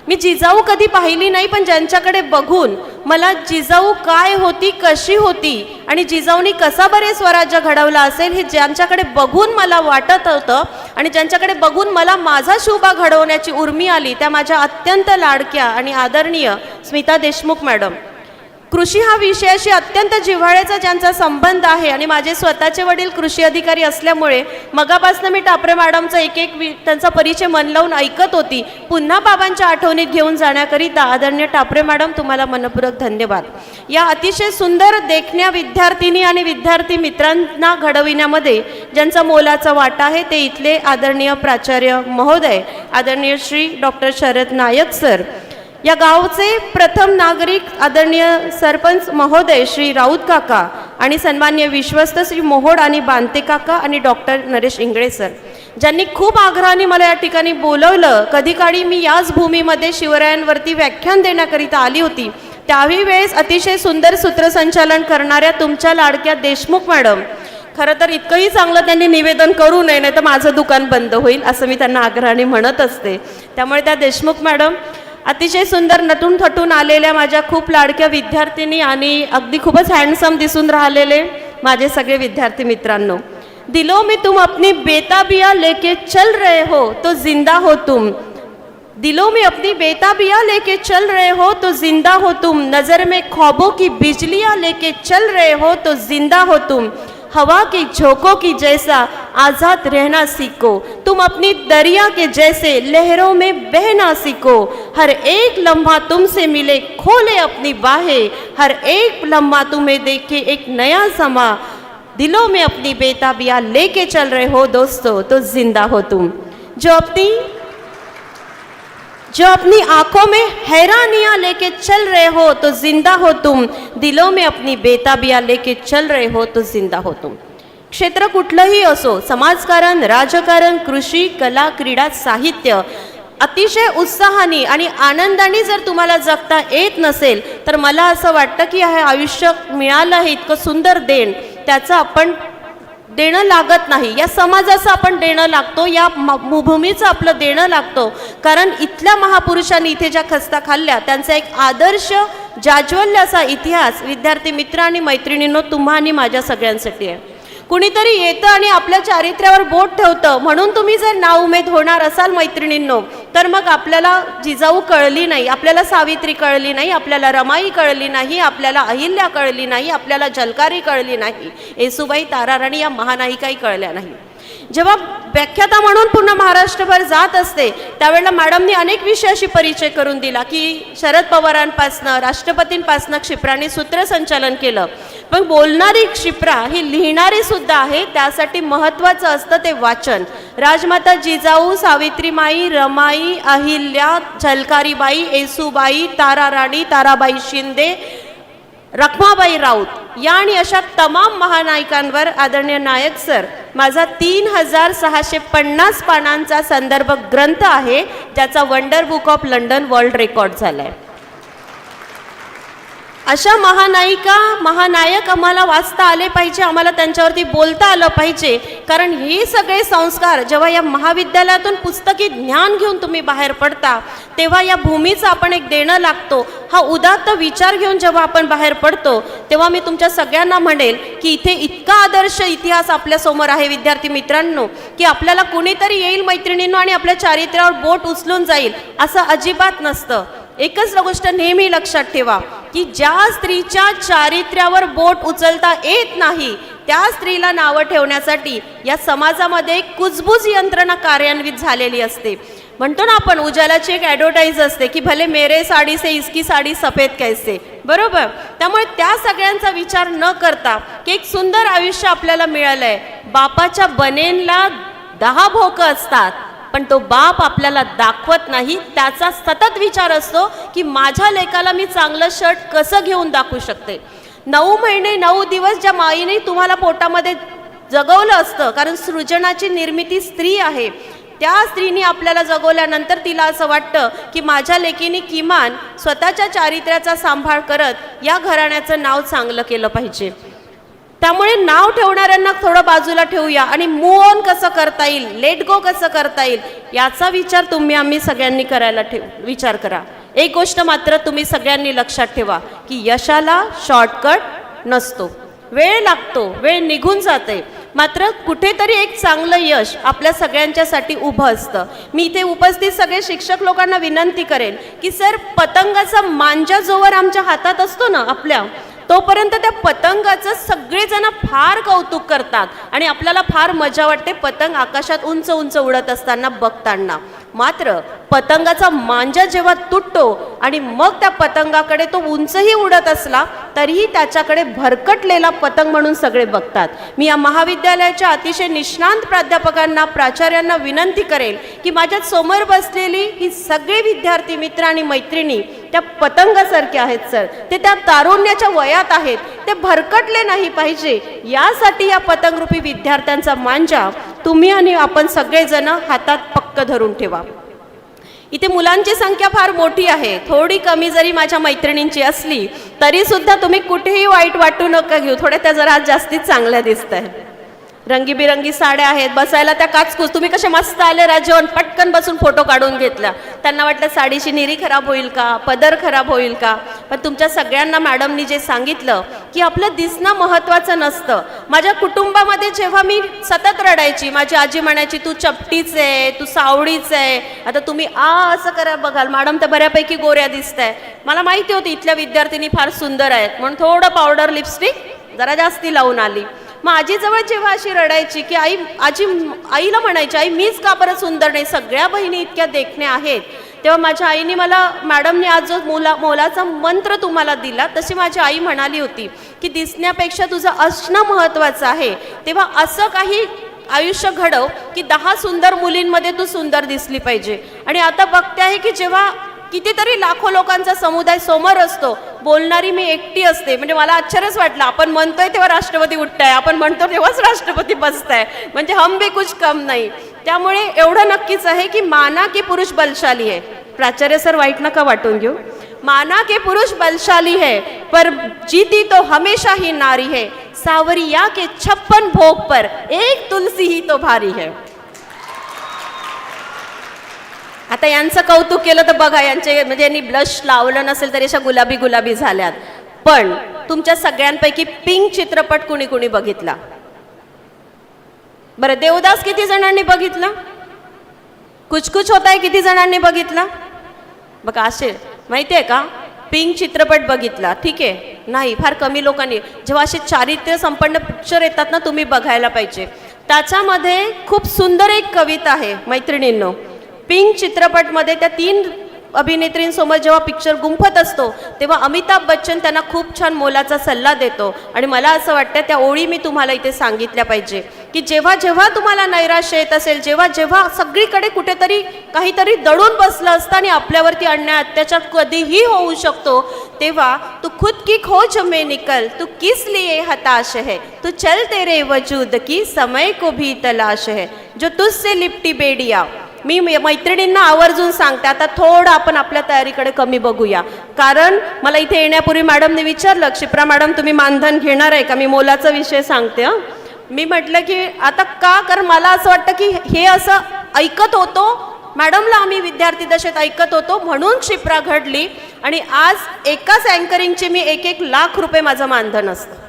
मी जिजाऊ कधी पाहिली नाही, पण ज्यांच्याकडे बघून मला जिजाऊ काय होती, कशी होती आणि जिजाऊनी कसा बरे स्वराज्य घडवला असेल हे ज्यांच्याकडे बघून मला वाटत होतं आणि ज्यांच्याकडे बघून मला माझा शुभा घडवण्याची उर्मी आली, त्या माझ्या अत्यंत लाडक्या आणि आदरणीय स्मिता देशमुख मॅडम. कृषी हा विषयाशी अत्यंत जिव्हाळ्याचा ज्यांचा संबंध आहे आणि माझे स्वतःचे वडील कृषी अधिकारी असल्यामुळे मगापासून मी टापरे मॅडमचा त्यांचा परिचय मन लावून ऐकत होती. पुन्हा बाबांच्या आठवणीत घेऊन जाण्याकरिता आदरणीय टापरे मॅडम तुम्हाला मनपूर्वक धन्यवाद. या अतिशय सुंदर देखण्या विद्यार्थिनी आणि विद्यार्थी मित्रांना घडविण्यामध्ये ज्यांचा मोलाचा वाटा आहे ते इथले आदरणीय प्राचार्य महोदय, आदरणीय श्री डॉक्टर शरद नायक सर, या गावचे प्रथम नागरिक आदरणीय सरपंच महोदय श्री राऊत काका आणि सन्मान्य विश्वस्त श्री मोहोड आणि बांते काका आणि डॉक्टर नरेश इंगळे सर, ज्यांनी खूप आग्रहाने मला या ठिकाणी बोलवलं. कधी काळी मी याच भूमीमध्ये शिवरायांवरती व्याख्यान देण्याकरिता आली होती. त्याही वेळेस अतिशय सुंदर सूत्रसंचालन करणाऱ्या तुमच्या लाडक्या देशमुख मॅडम, खरं तर इतकंही चांगलं त्यांनी निवेदन करू नये, नाही तर माझं दुकान बंद होईल असं मी त्यांना आग्रहाने म्हणत असते. त्यामुळे त्या देशमुख मॅडम अतिशय सुंदर नटून थटून आलेल्या माझ्या खूप लाडक्या विद्यार्थिनी आणि अगदी खूपच हँडसम दिसून राहिलेले माझे सगळे विद्यार्थी मित्रांनो, दिलों में तुम अपनी बेताबियाँ लेके चल रहे हो तो जिंदा हो तुम, दिलों में अपनी बेताबियाँ लेके चल रहे हो तो जिंदा हो तुम, नज़र में ख्वाबों की बिजलियाँ लेके चल रहे हो तो जिंदा हो तुम, हवा के झोंकों की जैसा आज़ाद रहना सीखो, तुम अपनी दरिया के जैसे लहरों में बहना सीखो, हर एक लम्हा तुमसे मिले खोले अपनी बाहें, हर एक लम्हा तुम्हें देखे एक नया समा, दिलों में अपनी बेताबियाँ लेके चल रहे हो दोस्तों तो जिंदा हो तुम, जो अपनी आंखों में हैरानियां लेके चल रहे हो तो जिंदा हो तुम, दिलों में अपनी बेताबियां लेके चल रहे हो तो जिंदा हो तुम. क्षेत्र कुठलंही असो, समाजकारण, राजकारण, कृषी, कला, क्रीडा, साहित्य, अतिशय उत्साहाने आणि आनंदाने जर तुम्हाला जगता येत नसेल तर मला असं वाटतं की हे आयुष्य मिळालं आहे इतकं सुंदर देण, त्याचं आपण देणं लागत नाही. या समाजाचं आपण देणं लागतो, या भूमीचं आपलं देणं लागतो. कारण इथल्या महापुरुषांनी इथे ज्या खस्ता खाल्ल्या त्यांचा एक आदर्श जाज्वल्य असा इतिहास विद्यार्थी मित्र आणि मैत्रिणींनो तुम्हा आणि माझ्या सगळ्यांसाठी आहे. कुणीतरी येतं आणि आपल्या चारित्र्यावर बोट ठेवतं म्हणून तुम्ही जर नाउमेद होणार असाल मैत्रिणींनो, तर मग आपल्याला जिजाऊ कळली नाही, आपल्याला सावित्री कळली नाही, आपल्याला रमाई कळली नाही, आपल्याला अहिल्या कळली नाही, आपल्याला झलकारी कळली नाही, येसूबाई, ताराराणी या महानायिकाही कळल्या नाही. जेव्हा व्याख्याता म्हणून पुन्हा महाराष्ट्रभर जात असते त्यावेळेला मॅडमनी अनेक विषयाशी परिचय करून दिला की शरद पवारांपासनं राष्ट्रपतींपासनं क्षिप्राने सूत्रसंचालन केलं. पण बोलणारी क्षिप्रा ही लिहिणारी सुद्धा आहे, त्यासाठी महत्त्वाचं असतं ते वाचन. राजमाता जिजाऊ, सावित्रीमाई, रमाई, अहिल्या, झलकारीबाई, येसूबाई, ताराराणी, ताराबाई शिंदे, रखमाबाई राऊत या आणि अशा तमाम महानायिकांवर आदरणीय नायक सर माझा 3650 पानांचा संदर्भ ग्रंथ आहे, ज्याचा wonder book of London world record झाला आहे. अशा महानायक आम्हाला वाचता आले पाहिजे, आम्हाला त्यांच्यावरती बोलता आलं पाहिजे. कारण हे सगळे संस्कार जेव्हा या महाविद्यालयातून पुस्तकी ज्ञान घेऊन तुम्ही बाहेर पडता तेव्हा या भूमीचं आपण एक देणं लागतो. हा उदात्त विचार घेऊन जेव्हा आपण बाहेर पडतो तेव्हा मी तुमच्या सगळ्यांना म्हणेल की इथे इतका आदर्श इतिहास आपल्यासमोर आहे विद्यार्थी मित्रांनो, की आपल्याला कुणीतरी येईल मैत्रिणींनो आणि आपल्या चारित्र्यावर बोट उचलून जाईल असं अजिबात नसतं. एकच गोष्ट नेहमी लक्षात ठेवा की ज्या स्त्रीच्या चारित्र्यावर बोट उचलता येत नाही त्या स्त्रीला नावं ठेवण्यासाठी या समाजामध्ये एक कुजबूज यंत्रणा कार्यान्वित झालेली असते. म्हणतो ना आपण उजालाची एक ॲडव्हर्टाईज असते की भले मेरे साडी से इसकी साडी सफेद कैसे, बरोबर. त्यामुळे त्या सगळ्यांचा विचार न करता की एक सुंदर आयुष्य आपल्याला मिळालंय. बापाच्या बनेनला 10 भोकं असतात पण तो बाप आपल्याला दाखवत नाही, त्याचा सतत विचार असतो की माझ्या लेकाला मी चांगलं शर्ट कसं घेऊन दाखवू शकते. 9 महिने 9 दिवस ज्या माईने तुम्हाला पोटामध्ये जगवलं असतं, कारण सृजनाची निर्मिती स्त्री आहे, त्या स्त्रीने आपल्याला जगवल्यानंतर तिला असं वाटतं की माझ्या लेकीने किमान स्वतःच्या चारित्र्याचा सांभाळ करत या घराण्याचं नाव चांगलं केलं पाहिजे. त्यामुळे नाव ठेवणाऱ्यांना थोडं बाजूला ठेवूया आणि मूव ऑन कसं करता येईल, लेट गो कसं करता येईल याचा विचार आम्ही सगळ्यांनी करायला विचार करा. एक गोष्ट मात्र तुम्ही सगळ्यांनी लक्षात ठेवा की यशाला शॉर्टकट नसतो, वेळ लागतो, वेळ निघून जाते. मात्र कुठेतरी एक चांगलं यश आपल्या सगळ्यांच्यासाठी उभं असतं. मी इथे उपस्थित सगळे शिक्षक लोकांना विनंती करेन की सर, पतंगाचा मांजा जोवर आमच्या हातात असतो ना आपल्या, तोपर्यंत त्या पतंगाचं सगळेजण फार कौतुक करतात आणि आपल्याला फार मजा वाटते पतंग आकाशात उंच उंच उडत असताना बघताना. मात्र पतंगाचा मांजा जेव्हा तुटतो आणि मग त्या पतंगाकडे तो उंचही उडत असला तरीही त्याच्याकडे भरकटलेला पतंग म्हणून सगळे बघतात. मी या महाविद्यालयाच्या अतिशय निष्णांत प्राध्यापकांना, प्राचार्यांना विनंती करेल की माझ्या समोर बसलेली ही सगळे विद्यार्थी मित्र आणि मैत्रिणी त्या पतंगासारखे आहेत सर. ते त्या तारुण्याच्या वयात आहेत, ते भरकटले नाही पाहिजे यासाठी या पतंगरूपी विद्यार्थ्यांचा मांजा तुम्ही आणि आपण सगळेजण हातात पक्क धरून ठेवा. इथे मुलांची संख्या फार मोठी आहे, थोडी कमी जरी माझ्या मैत्रिणींची असली तरी सुद्धा तुम्ही कुठेही वाईट वाटू नका घेऊ. थोड्या त्या जरा जास्तीच चांगल्या दिसत आहे. रंगीबिरंगी साड्या आहेत, बसायला त्या काचकूच. तुम्ही कसे मस्त आले राजवन, पटकन बसून फोटो काढून घेतला. त्यांना वाटलं साडीची निरी खराब होईल का, पदर खराब होईल का. पण तुमच्या सगळ्यांना मॅडमनी जे सांगितलं की आपलं दिसणं महत्त्वाचं नसतं. माझ्या कुटुंबामध्ये जेव्हा मी सतत रडायची, माझी आजी म्हणायची तू चपटीच आहे, तू सावळीच आहे. आता तुम्ही असं करा बघाल, मॅडम तर बऱ्यापैकी गोऱ्या दिसत आहे. मला माहिती होती इथल्या विद्यार्थिनी फार सुंदर आहेत म्हणून थोडं पावडर लिपस्टिक जरा जास्ती लावून आली. मग आजीजवळ जेव्हा अशी रडायची की आईला म्हणायची, आई मीच का बरं सुंदर नाही, सगळ्या बहिणी इतक्या देखण्या आहेत. तेव्हा माझ्या आईने मला, मॅडमने आज जो मोलाचा मंत्र तुम्हाला दिला, तशी माझी आई म्हणाली होती की दिसण्यापेक्षा तुझं असणं महत्त्वाचं आहे. तेव्हा असं काही आयुष्य घडव की 10 सुंदर मुलींमध्ये तू सुंदर दिसली पाहिजे. आणि आता बघते आहे की जेव्हा कितीतरी लाखो लोकांचा समुदाय समोर असतो, बोलणारी मी एकटी असते. म्हणजे मला आश्चर्यच वाटलं, आपण म्हणतोय तेव्हा राष्ट्रपती उठताय, आपण म्हणतो तेव्हाच राष्ट्रपती बसताय, म्हणजे हम भी कुछ कम नाही. त्यामुळे एवढं नक्कीच आहे की माना की पुरुष बलशाली है. प्राचार्य सर वाईट नका वाटून घेऊ. माना के पुरुष बलशाली है पर जीती तो हमेशा ही नारी है. सावरिया के 56 भोग पर एक तुलसी ही तो भारी है. आता यांचं कौतुक केलं तर बघा, यांचे म्हणजे यांनी ब्लश लावलं नसेल तरी अशा गुलाबी गुलाबी झाल्यात. पण तुमच्या सगळ्यांपैकी पिंक चित्रपट कुणी कुणी बघितला बरं? देवदास किती जणांनी बघितला? कुछ कुछ होता है किती जणांनी बघितला? बघा असे माहितीये का, पिंक चित्रपट बघितला, ठीक आहे? नाही, फार कमी लोकांनी. जेव्हा असे चारित्र्य संपन्न पिक्चर येतात ना, तुम्ही बघायला पाहिजे. त्याच्यामध्ये खूप सुंदर एक कविता आहे मैत्रिणींनो. पिंक चित्रपटमध्ये त्या 3 अभिनेत्रींसमोर जेव्हा पिक्चर गुंफत असतो तेव्हा अमिताभ बच्चन त्यांना खूप छान मोलाचा सल्ला देतो. आणि मला असं वाटतं त्या ओळी मी तुम्हाला इथे सांगितल्या पाहिजे की जेव्हा जेव्हा तुम्हाला नैराश्य येत असेल, जेव्हा जेव्हा सगळीकडे कुठेतरी काहीतरी दडून बसलं असतं आणि आपल्यावरती अन्याय अत्याचार कधीही होऊ शकतो, तेव्हा तू खुद की खोज में निकल, तू किस लिए हताश है, तू चल तेरे वजूद की समय को भी तलाश है, जो तुझसे लिपटी बेडिया. मी मैत्रिणींना आवर्जून सांगते, आता थोडं आपण आपल्या तयारीकडे कमी बघूया. कारण मला इथे येण्यापूर्वी मॅडमने विचारलं, क्षिप्रा मॅडम तुम्ही मानधन घेणार आहे का? मी मोलाचा विषय सांगते. मी म्हटलं की आता का, कारण मला असं वाटतं की हे असं ऐकत होतो, मॅडमला आम्ही विद्यार्थी दशेत ऐकत होतो म्हणून क्षिप्रा घडली. आणि आज एकाच अँकरिंगचे मी 1-1 लाख रुपये माझं मानधन असतं.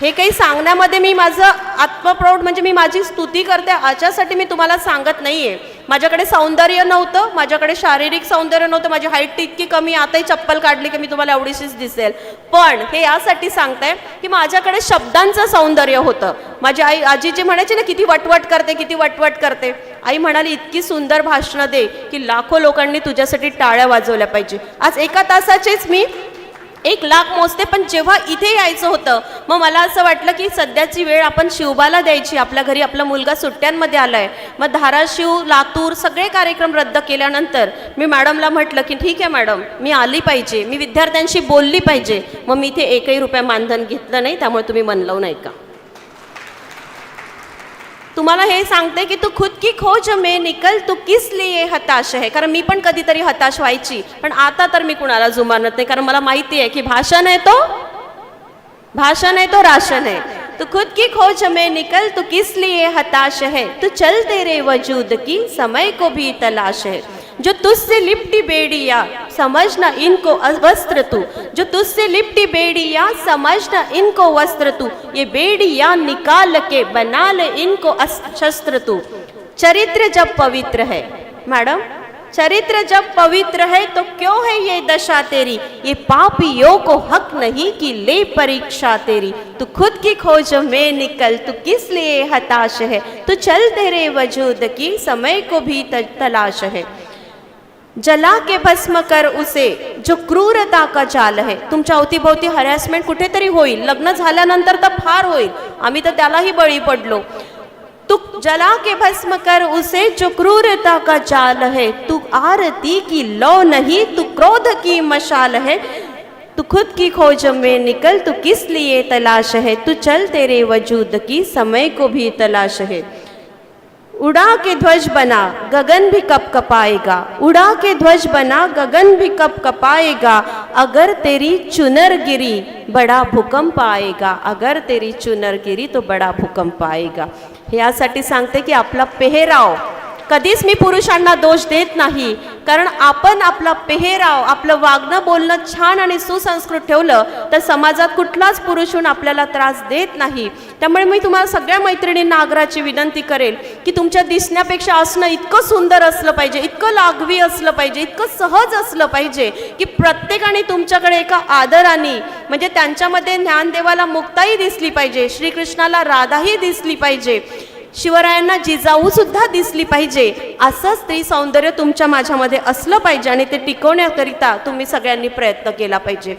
हे काही सांगण्यामध्ये मी माझं आत्मप्रौढ म्हणजे मी माझी स्तुती करते याच्यासाठी मी तुम्हाला सांगत नाही आहे. माझ्याकडे सौंदर्य नव्हतं, माझ्याकडे शारीरिक सौंदर्य नव्हतं, माझी हाईट इतकी कमी, आताही चप्पल काढली की मी तुम्हाला एवढीशीच दिसेल. पण हे यासाठी सांगताय की माझ्याकडे शब्दांचं सौंदर्य होतं. माझी आजी जे म्हणायची ना, किती वटवट करते, किती वटवट करते. आई म्हणाली इतकी सुंदर भाषणं दे की लाखो लोकांनी तुझ्यासाठी टाळ्या वाजवल्या पाहिजे. आज 1 तासाचेच मी 1 लाख मोजते. पण जेव्हा इथे यायचं होतं मग मला असं वाटलं की सध्याची वेळ आपण शिवबाला द्यायची. आपल्या घरी आपला मुलगा सुट्ट्यांमध्ये आला आहे. मग धाराशिव, लातूर सगळे कार्यक्रम रद्द केल्यानंतर मी मॅडमला म्हटलं की ठीक आहे मॅडम, मी आली पाहिजे, मी विद्यार्थ्यांशी बोलली पाहिजे. मग मी इथे 1ही रुपया मानधन घेतलं नाही, त्यामुळे तुम्ही मन लावू नका. तुम्हाला हे सांगते की तू खुद की खोज में निकल, तू किस लिए हताश है. कारण मी पण कधीतरी हताश व्हायची, पण आता तर मी कुणाला जुमानत नाही. कारण मला माहिती आहे की भाषण आहे तो राशन है. तू खुद की खोज में निकल, तू किस लिए हताश है, तू चल तेरे वजूद की समय को भी तलाश है. जो तुझसे लिपटी बेड़ियाँ समझना इनको वस्त्र तू, जो तुझसे लिपटी बेड़ियाँ समझना इनको वस्त्र तू, ये बेड़ियाँ निकाल के बना ले इनको शस्त्र तू। चरित्र जब पवित्र है, मैडम चरित्र जब पवित्र है तो क्यों है ये दशा तेरी, ये पापियों को हक नहीं कि ले परीक्षा तेरी। तू खुद की खोज में निकल, तू किस लिए हताश है, तू चल तेरे वजूद की समय को भी तलाश है। जला के भस्म कर उसे जो क्रूरता का जाल है। तुमच्या अवतीभोवती हॅरॅसमेंट कुठेतरी होईल, लग्न झाल्यानंतर तर फार होईल, आम्ही तर त्यालाही बळी पडलो। तू जला के भस्म कर उसे जो क्रूरता का जाल है, तू आरती की लौ नहीं तू क्रोध की मशाल है। तू खुद की खोज में निकल, तू किस लिए तलाश है, तू चल तेरे वजूद की समय को भी तलाश है। उड़ा के ध्वज बना गगन भी कप कपाएगा, उड़ा के ध्वज बना गगन भी कप कपाएगा, अगर तेरी चुनर गिरी बड़ा भूकंप आएगा, अगर तेरी चुनर गिरी तो बड़ा भूकंप आएगा। यासाठी सांगते की आपला पेहराव, कधीच मी पुरुषांना दोष देत नाही, कारण आपण आपला पेहराव, आपलं वागणं बोलणं छान आणि सुसंस्कृत ठेवलं तर समाजात कुठलाच पुरुष होऊन आपल्याला त्रास देत नाही। त्यामुळे मी तुम्हाला सगळ्या मैत्रिणींना आग्रहाची विनंती करेल की तुमच्या दिसण्यापेक्षा असणं इतकं सुंदर असलं पाहिजे, इतकं लागवी असलं पाहिजे, इतकं सहज असलं पाहिजे की प्रत्येकाने तुमच्याकडे एका आदराने, म्हणजे त्यांच्यामध्ये ज्ञानदेवाला मुक्ताई दिसली पाहिजे, श्रीकृष्णाला राधाही दिसली पाहिजे, शिवरायांना जिजाऊ सुद्धा दिसली पाहिजे, असं स्त्री सौंदर्य तुमच्या माझ्यामध्ये असलं पाहिजे आणि ते टिकवण्याकरिता तुम्ही सगळ्यांनी प्रयत्न केला पाहिजे।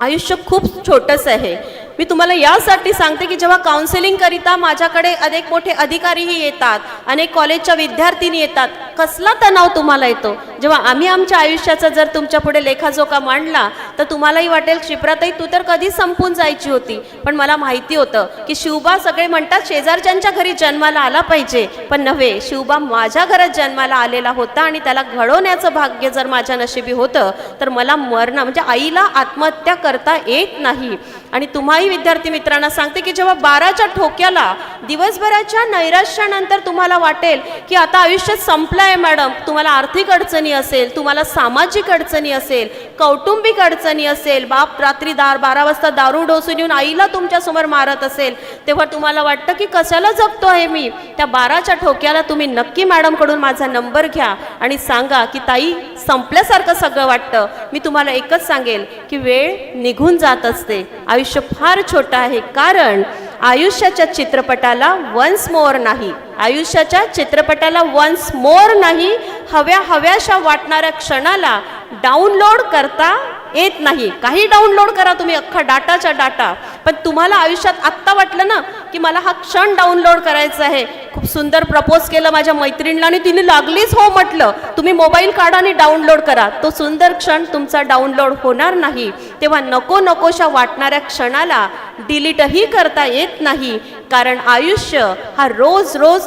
आयुष्य खूप छोटंसं आहे। मी तुम्हाला यासाठी सांगते की जेव्हा काउन्सिलिंग करिता माझ्याकडे अनेक मोठे अधिकारीही येतात, अनेक कॉलेजच्या विद्यार्थिनी येतात, कसला तणाव तुम्हाला येतो जेव्हा आम्ही आमच्या आयुष्याचा जर तुमच्या पुढे लेखाजोखा मांडला तर तुम्हालाही वाटेल शिप्राताई तू तर कधी संपून जायची होती। पण मला माहिती होतं की शिवबा, सगळे म्हणतात शेजारच्यांच्या घरी जन्माला आला पाहिजे, पण नव्हे, शिवबा माझ्या घरात जन्माला आलेला होता आणि त्याला घडवण्याचं भाग्य जर माझ्या नशिबी होतं तर मला मरणं म्हणजे आईला आत्महत्या करता येत नाही। आणि तुम्हाही विद्यार्थी मित्रांना सांगते की जेव्हा 12च्या ठोक्याला दिवसभराच्या नैराश्यानंतर तुम्हाला वाटेल की आता आयुष्य संपलं आहे मॅडम, तुम्हाला आर्थिक अडचणी असेल, तुम्हाला सामाजिक अडचणी असेल, कौटुंबिक अडचणी असेल, बाप रात्री 12 वाजता दारू डोसून येऊन आईला तुमच्यासमोर मारत असेल, तेव्हा तुम्हाला वाटतं की कशाला जगतो आहे मी, त्या 12च्या ठोक्याला तुम्ही नक्की मॅडमकडून माझा नंबर घ्या आणि सांगा की ताई संपल्यासारखं सगळं वाटतं। मी तुम्हाला एकच सांगेल की वेळ निघून जात असते, आयुष्य फार छोटं आहे, कारण आयुष्याच्या चित्रपटाला वन्स मोर नाही, आयुष्याच्या चित्रपटाला वन्स मोर नाही, हव्याशा वाटणाऱ्या क्षणाला डाउनलोड करता येत नाही। काही डाउनलोड करा तुम्ही अख्खा डाटाचा डाटा, पण तुम्हाला आयुष्यात आत्ता वाटलं ना की मला हा क्षण डाउनलोड करायचा आहे, खूप सुंदर प्रपोज केलं माझ्या मैत्रिणीला आणि तिने लागलीच हो म्हटलं, तुम्ही मोबाईल काढा आणि डाउनलोड करा, तो सुंदर क्षण तुमचा डाउनलोड होणार नाही। तेव्हा नको नकोशा वाटणाऱ्या क्षणाला डिलीटही करता येत नाही, कारण आयुष्य हा रोज रोज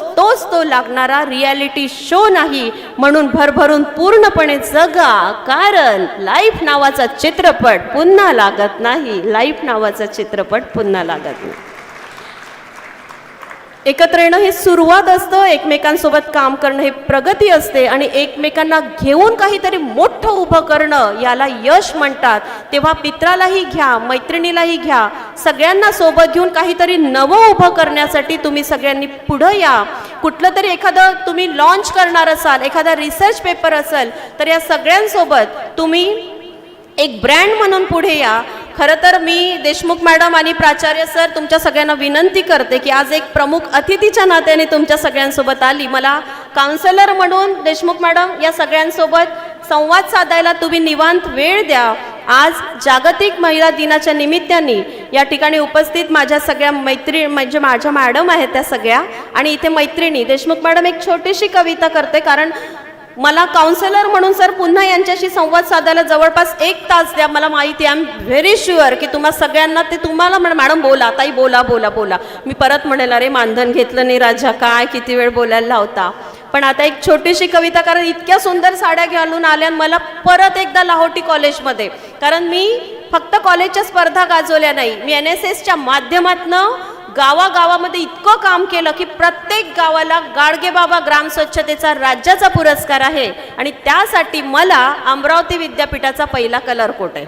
तो लागणारा रियालिटी शो नाही। म्हणून भरभरून पूर्णपणे जगा, कारण लाईफ नावाचा चित्रपट पुन्हा लागत नाही, लाईफ नावाचा चित्रपट पुन्हा लागत नाही। एकत्र येणं हे सुरुवात असतं, एकमेकांसोबत काम करणं हे प्रगती असते आणि एकमेकांना घेऊन काहीतरी मोठं उभं करणं याला यश म्हणतात। तेव्हा मित्रालाही घ्या, मैत्रिणीलाही घ्या, सगळ्यांना सोबत घेऊन काहीतरी नवं उभं करण्यासाठी तुम्ही सगळ्यांनी पुढं या। कुठलं तरी एखादं तुम्ही लॉन्च करणार असाल, एखादा रिसर्च पेपर असेल तर या सगळ्यांसोबत तुम्ही एक ब्रँड म्हणून पुढे या। खरं तर मी देशमुख मॅडम आणि प्राचार्य सर तुमच्या सगळ्यांना विनंती करते की आज एक प्रमुख अतिथीच्या नात्याने तुमच्या सगळ्यांसोबत आली, मला काउन्सिलर म्हणून देशमुख मॅडम या सगळ्यांसोबत संवाद साधायला तुम्ही निवांत वेळ द्या। आज जागतिक महिला दिनाच्या निमित्ताने या ठिकाणी उपस्थित माझ्या सगळ्या मैत्रिणी, म्हणजे माझ्या मॅडम आहेत त्या सगळ्या, आणि इथे मैत्रिणी, देशमुख मॅडम एक छोटीशी कविता करते, कारण मला काउन्सिलर म्हणून सर पुन्हा यांच्याशी संवाद साधायला जवळपास 1 तास द्या। मला माहिती आहे, आय एम व्हेरी शुअर की तुम्हा सगळ्यांना ते तुम्हाला मॅडम बोला, ताई बोला बोला बोला, मी परत म्हणेल अरे मानधन घेतलं नाही राजा, काय किती वेळ बोलायला लावता। पण आता एक छोटीशी कविता, कारण इतक्या सुंदर साड्या घालून आल्या मला परत एकदा लाहोटी कॉलेजमध्ये, कारण मी फक्त कॉलेजच्या स्पर्धा गाजवल्या नाही, मी NSSच्या माध्यमातनं गावागावामध्ये इतकं काम केलं की प्रत्येक गावाला गाडगेबाबा ग्राम स्वच्छतेचा राज्याचा पुरस्कार आहे आणि त्यासाठी मला अमरावती विद्यापीठाचा पहिला कलर कोट आहे.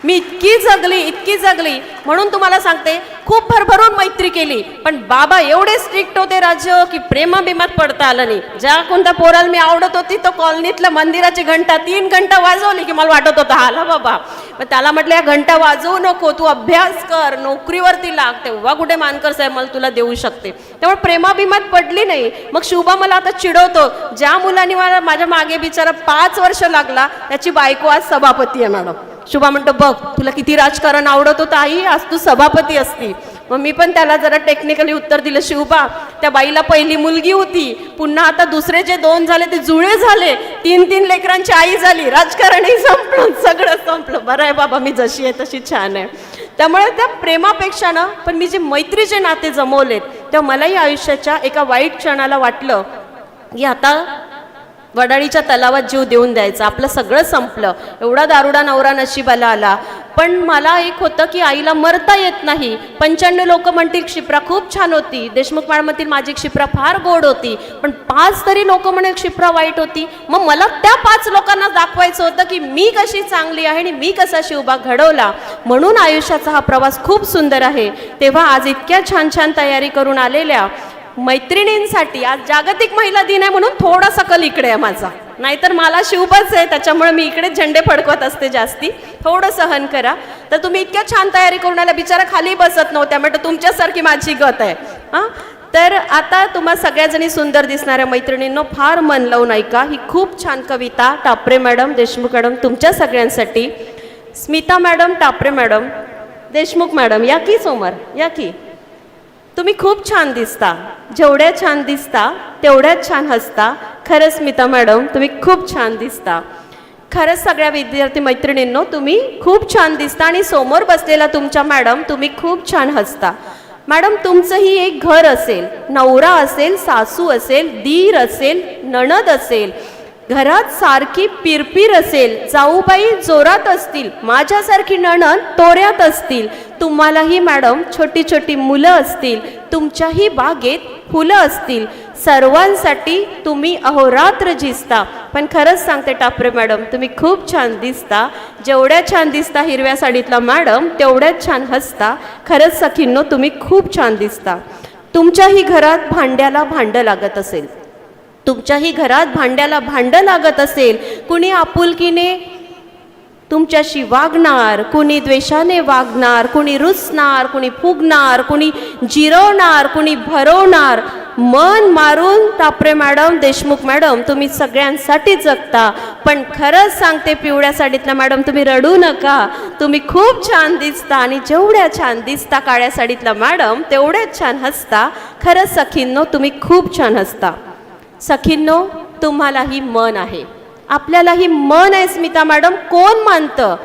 मी इतकी जगली म्हणून तुम्हाला सांगते, खूप भरभरून मैत्री केली, पण बाबा एवढे स्ट्रिक्ट होते राज्य की प्रेमाभिमात पडता आलं नाही. ज्या कोणत्या पोराला मी आवडत होती तो कॉलनीतल्या मंदिराची घंटा 3 घंटा वाजवली की मला वाटत होतं आला बाबा. मग त्याला म्हटलं या घंटा वाजवू नको, तू अभ्यास कर, नोकरीवरती लाग, तेव्हा कुठे मानकर साहेब मला तुला देऊ शकते. त्यामुळे प्रेमाभिमात पडली नाही. मग शुभा मला आता चिडवतो, ज्या मुलांनी मला माझ्या मागे बिचारा 5 वर्ष लागला त्याची बायको आज सभापती आहे मॅडम. शुभा म्हणतो बघ तुला किती राजकारण आवडत होतं आई, आज तू सभापती असती. मग मी पण त्याला जरा टेक्निकली उत्तर दिलं, शिवबा त्या बाईला पहिली मुलगी होती, पुन्हा आता दुसरे जे 2 झाले ते जुळे झाले, 3 लेकरांची आई झाली, राजकारणही संपलं, सगळं संपलं. बरं आहे बाबा, मी जशी आहे तशी छान आहे. त्यामुळे त्या प्रेमापेक्षा ना पण मी जे मैत्रीचे नाते जमवलेत तेव्हा मलाही आयुष्याच्या एका वाईट क्षणाला वाटलं की आता वडाळीच्या तलावात जीव देऊन द्यायचा, आपलं सगळं संपलं, एवढा दारुडा नवरा नशिबाला आला. पण मला एक होतं की आईला मरता येत नाही. 95 लोक म्हणतील क्षिप्रा खूप छान होती, देशमुख मॅडम म्हणतील माझी क्षिप्रा फार गोड होती, पण 5 तरी लोक म्हणेल क्षिप्रा वाईट होती. मग मला त्या 5 लोकांना दाखवायचं होतं की मी कशी चांगली आहे आणि मी कसा शिवबा घडवला. म्हणून आयुष्याचा हा प्रवास खूप सुंदर आहे. तेव्हा आज इतक्या छान छान तयारी करून आलेल्या मैत्रिणींसाठी आज जागतिक महिला दिन आहे म्हणून थोडासा कल इकडे आहे माझा, नाहीतर मला शिवबाच आहे त्याच्यामुळे मी इकडे झेंडे फडकवत असते जास्ती. थोडं सहन करा. तर तुम्ही इतक्या छान तयारी करून आल्या, बिचारा खाली बसत नव्हत्या, म्हटलं तुमच्यासारखी माझी गत आहे. हां, तर आता तुम्हा सगळ्याजणी सुंदर दिसणाऱ्या मैत्रिणींनो फार मन लावून ऐका. ही खूप छान कविता टापरे मॅडम, देशमुख मॅडम तुमच्या सगळ्यांसाठी. Smita madam, Tapre madam, Deshmukh madam या की समोर या की. तुम्ही खूप छान दिसता, जेवढ्या छान दिसता तेवढ्याच छान हसता. खरंच स्मिता मॅडम तुम्ही खूप छान दिसता. खरंच सगळ्या विद्यार्थी मैत्रिणींनो तुम्ही खूप छान दिसता आणि समोर बसलेला तुमच्या मॅडम तुम्ही खूप छान हसता. मॅडम तुमचंही एक घर असेल, नवरा असेल, सासू असेल, दीर असेल, नणद असेल, घरात सारखी पिरपीर असेल, जाऊबाई जोरात असतील, माझ्यासारखी नणद तोऱ्यात असतील, तुम्हालाही मॅडम छोटी छोटी मुलं असतील, तुमच्याही बागेत फुलं असतील, सर्वांसाठी तुम्ही अहोरात्र झिजता. पण खरंच सांगते टापरे मॅडम तुम्ही खूप छान दिसता. जेवढ्या छान दिसता हिरव्या साडीतला मॅडम तेवढ्याच छान हसता. खरंच सखींनो तुम्ही खूप छान दिसता. तुमच्याही घरात भांड्याला भांडं लागत असेल, तुमच्याही घरात भांड्याला भांडं लागत असेल, कुणी आपुलकीने तुमच्याशी वागणार, कुणी द्वेषाने वागणार, कुणी रुसणार, कुणी फुगणार, कुणी जिरवणार, कुणी भरवणार. मन मारून टापरे मॅडम, देशमुख मॅडम तुम्ही सगळ्यांसाठी जगता. पण खरंच सांगते पिवळ्या साडीतल्या मॅडम तुम्ही रडू नका, तुम्ही खूप छान दिसता आणि जेवढ्या छान दिसता काळ्या साडीतल्या मॅडम तेवढ्याच छान हसता. खरंच सखींनो तुम्ही खूप छान हसता. सखींनो तुम्हालाही मन आहे, आपल्यालाही मन आहे. स्मिता मॅडम कोण मानतं?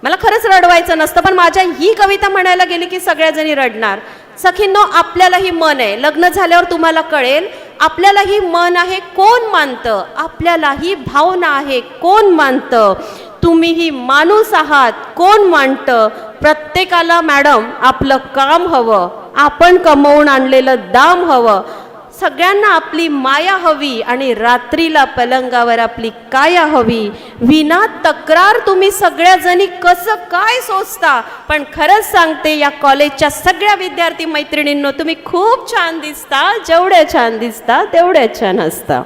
मला खरंच रडवायचं नसतं पण माझ्या ही कविता म्हणायला गेली की सगळ्याजणी रडणार. सखींनो आपल्यालाही मन आहे, लग्न झाल्यावर तुम्हाला कळेल. आपल्यालाही मन आहे, कोण मानतं? आपल्यालाही भावना आहे, कोण मानतं? तुम्हीही माणूस आहात, कोण मानतं? प्रत्येकाला मॅडम आपलं काम हवं, आपण कमवून आणलेलं दाम हवं. सगळ्यांना आपली माया हवी आणि रात्रीला पलंगावर आपली काया हवी. विना तक्रार तुम्ही सगळ्याजणी कसं काय सोचता. पण खरंच सांगते या कॉलेजच्या सगळ्या विद्यार्थी मैत्रिणींनो तुम्ही खूप छान दिसता. जेवढ्या छान दिसता तेवढ्या छान हसता.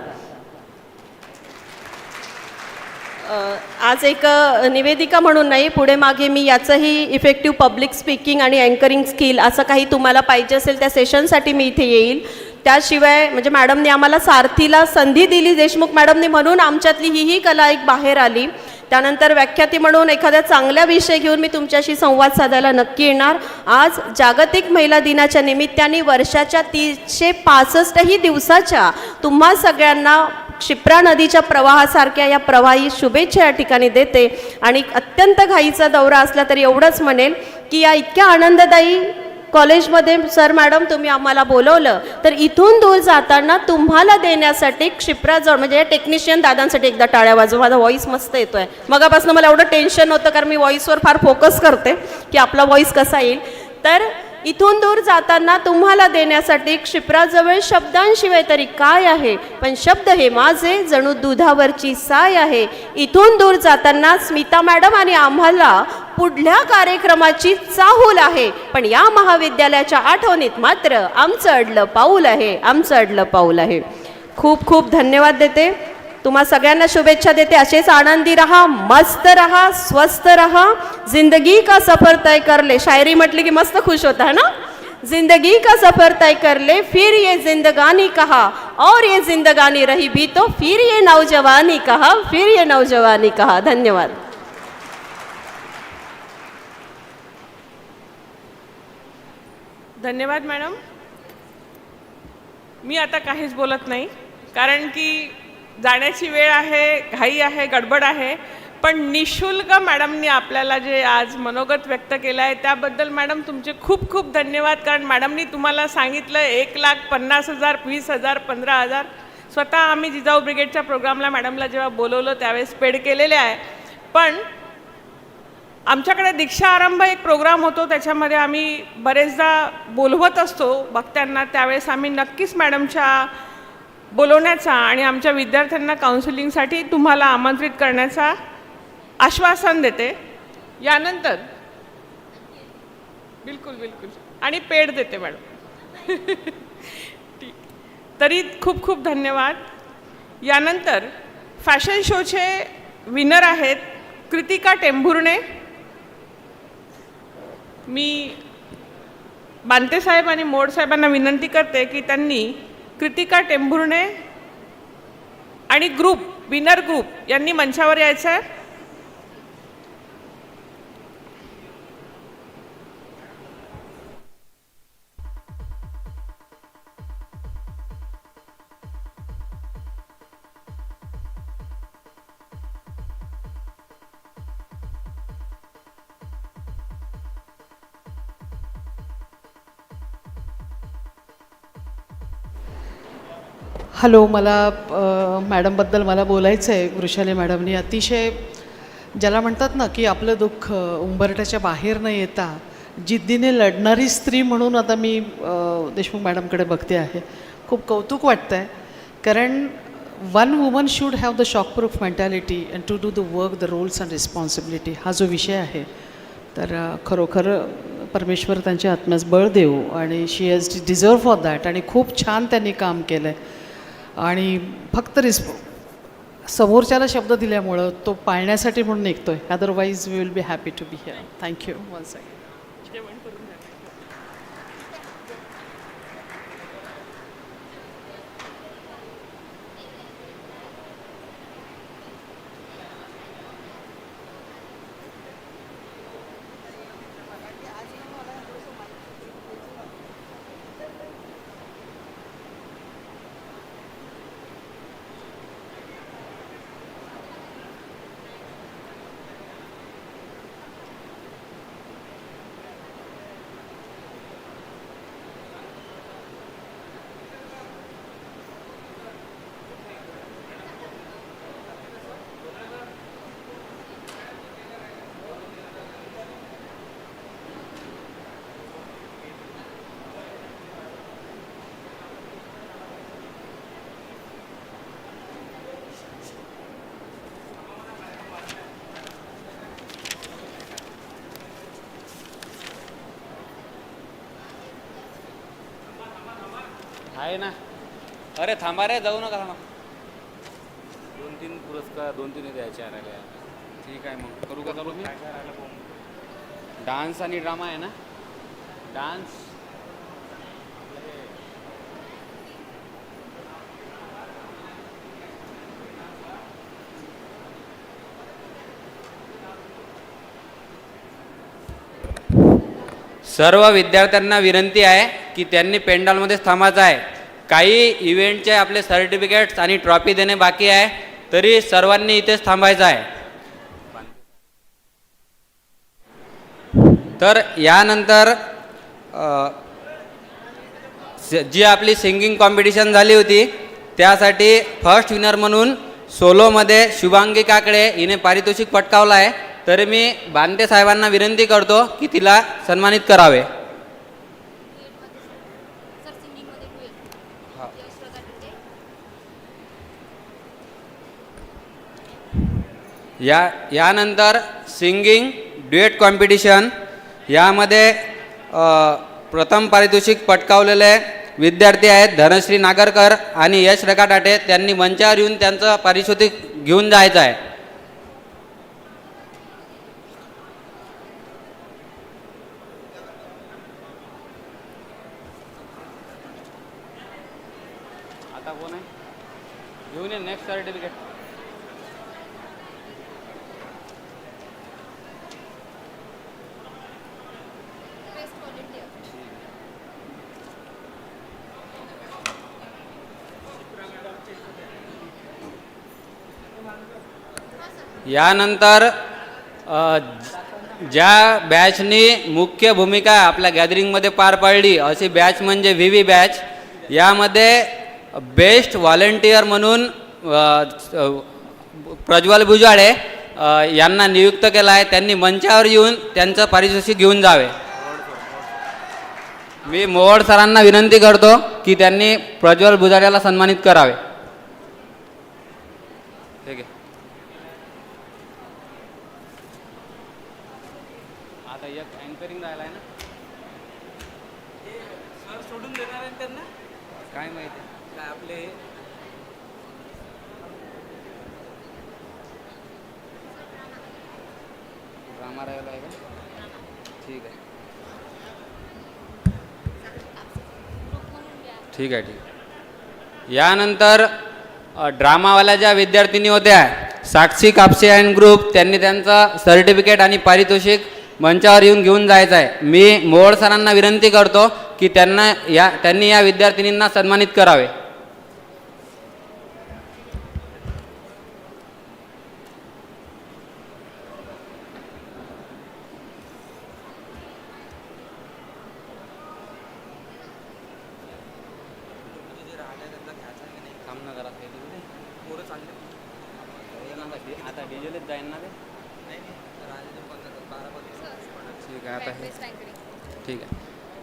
आज एक निवेदिका म्हणून नाही, पुढे मागे मी याचंही इफेक्टिव्ह पब्लिक स्पीकिंग आणि अँकरिंग स्किल असं काही तुम्हाला पाहिजे असेल त्या सेशनसाठी मी इथे येईल. त्याशिवाय म्हणजे मॅडमने आम्हाला सारथीला संधी दिली देशमुख मॅडमने, म्हणून आमच्यातली ही कला एक बाहेर आली. त्यानंतर व्याख्याती म्हणून एखाद्या चांगल्या विषय घेऊन मी तुमच्याशी संवाद साधायला नक्की येणार. आज जागतिक महिला दिनाच्या निमित्ताने वर्षाच्या 365 दिवसाच्या तुम्हा सगळ्यांना क्षिप्रा नदीच्या प्रवाहासारख्या या प्रवाही शुभेच्छा या ठिकाणी देते. आणि अत्यंत घाईचा दौरा असला तरी एवढंच म्हणेल की या इतक्या आनंददायी कॉलेजमध्ये सर मॅडम तुम्ही आम्हाला बोलवलं तर इथून दूर जाताना तुम्हाला देण्यासाठी क्षिप्राजवळ म्हणजे टेक्निशियन दादांसाठी एकदा टाळ्या वाजवा. माझा व्हॉईस मस्त येतोय. मगापासून मला एवढं टेन्शन होतं कारण मी व्हॉईसवर फार फोकस करते की आपला व्हॉईस कसा येईल. तर इथून दूर जाताना तुम्हाला देण्यासाठी क्षिप्राजवळ शब्दांशिवाय तरी काय आहे, पण शब्द हे माझे जणू दुधावरची साय आहे. इथून दूर जाताना स्मिता मॅडम आणि आम्हाला पुढल्या कार्यक्रमाची चाहूल आहे, पण या महाविद्यालयाच्या आठवणीत मात्र आमचं अडलं पाऊल आहे, आमचं अडलं पाऊल आहे. खूप खूप धन्यवाद देते. तुम्हा सगळ्यांना शुभेच्छा देते. असेच आनंदी रहा, मस्त रहा, स्वस्थ रहा. जिंदगी का सफर तय कर ले, शायरी म्हटली की मस्त खुश होता है ना. जिंदगी का सफर तय कर ले, फिर ये जिंदगानी कहा, और ये जिंदगानी रही भी तो फिर ये नौजवानी कहा, फिर ये नौजवानी कहा. धन्यवाद. धन्यवाद मॅडम. मी आता काहीच बोलत नाही, कारण की जाण्याची वेळ आहे, घाई आहे, गडबड आहे. पण निशुल्क मॅडमनी आपल्याला जे आज मनोगत व्यक्त केलं आहे त्याबद्दल मॅडम तुमचे खूप खूप धन्यवाद. कारण मॅडमनी तुम्हाला सांगितलं 1,50,000, 20,000, 15,000. स्वतः आम्ही जिजाऊ ब्रिगेडच्या प्रोग्रामला मॅडमला जेव्हा बोलवलं त्यावेळेस पेड केलेले आहे. पण आमच्याकडे दीक्षा आरंभ एक प्रोग्राम होतो, त्याच्यामध्ये आम्ही बरेचदा बोलवत असतो वक्त्यांना. त्यावेळेस आम्ही नक्कीच मॅडमच्या बोलवण्याचा आणि आमच्या विद्यार्थ्यांना काउन्सिलिंगसाठी तुम्हाला आमंत्रित करण्याचा आश्वासन देते. यानंतर बिलकुल बिलकुल आणि पेड देते मॅडम. ठीक, तरी खूप खूप धन्यवाद. यानंतर फॅशन शोचे विनर आहेत कृतिका टेंभुर्णे. मी बांते साहेब आणि मोड साहेबांना विनंती करते की त्यांनी कृतिका टेंभुर्णे आणि ग्रुप विनर ग्रुप यांनी मंचावर यायचं आहे. हॅलो, मॅडमबद्दल मला बोलायचं आहे. वृषाली मॅडमनी अतिशय ज्याला म्हणतात ना की आपलं दुःख उंबरठ्याच्या बाहेर न येता जिद्दीने लढणारी स्त्री म्हणून आता मी देशमुख मॅडमकडे बघते आहे. खूप कौतुक वाटतं आहे, कारण one woman should have the shockproof mentality and to do the work, the roles and responsibility, हा जो विषय आहे. तर खरोखर परमेश्वर त्यांच्या आत्म्यास बळ देऊ, आणि शी हॅज डिझर्व फॉर दॅट. आणि खूप छान त्यांनी काम केलं आहे, आणि फक्त समोरच्याला शब्द दिल्यामुळं तो पाळण्यासाठी म्हणून निघतो आहे. Otherwise we will be happy to be here. Thank you once again. आहे ना. अरे थांबा रे, जाऊ नका, थांबा. 2-3 पुरस्कार 2-3 द्यायचे राहिले. ठीक आहे, मग करू का चालू मी? डान्स आणि ड्रामा आहे ना. डान्स सर्व विद्यार्थ्यांना विनंती आहे की त्यांनी पेंडॉलमध्येच थांबायचं आहे. काही इव्हेंटचे आपले सर्टिफिकेट्स आणि ट्रॉफी देणे बाकी आहे, तरी सर्वांनी इथेच थांबायचं आहे. तर यानंतर जी आपली सिंगिंग कॉम्पिटिशन झाली होती त्यासाठी फर्स्ट विनर म्हणून सोलोमध्ये शुभांगी काकडे हिने पारितोषिक पटकावलं आहे. तर मी बांते साहेबांना विनंती करतो की तिला सन्मानित करावे. यानंतर सिंगिंग ड्युएट कॉम्पिटिशन यामध्ये प्रथम पारितोषिक पटकावलेले विद्यार्थी आहेत धनश्री नागरकर आणि यश रकाटाटे. त्यांनी मंचावर येऊन त्यांचं पारितोषिक घेऊन जायचं आहे. आता कोण आहे घेऊन ये नेक्स्ट सर्टिफिकेट. यानंतर ज्या बॅचनी मुख्य भूमिका आपल्या गॅदरिंगमध्ये पार पाडली अशी बॅच म्हणजे व्ही बॅच. यामध्ये बेस्ट व्हॉलेंटियर म्हणून प्रज्वल भुजाळे यांना नियुक्त केला आहे. त्यांनी मंचावर येऊन त्यांचं पारितोषिक घेऊन जावे. मी मोहोळ सरांना विनंती करतो की त्यांनी प्रज्वल भुजाळेला सन्मानित करावे. ठीक आहे. आता एक अँकरिंग राहिला आहे ना, सर सोडून देणार आहे त्यांना काय माहिती काय आपले ड्रामा राहिला आहे का. ठीक आहे ठीक आहे ठीक आहे. यानंतर ड्रामावाल्या ज्या विद्यार्थिनी होत्या साक्षी कापसे अँड ग्रुप त्यांनी त्यांचं सर्टिफिकेट आणि पारितोषिक मंचावर येऊन घेऊन जायचं आहे. मी मोहोळ सरांना विनंती करतो की त्यांनी या विद्यार्थिनींना सन्मानित करावे. आता डिझेलच जाईल ना ते. ठीक आहे.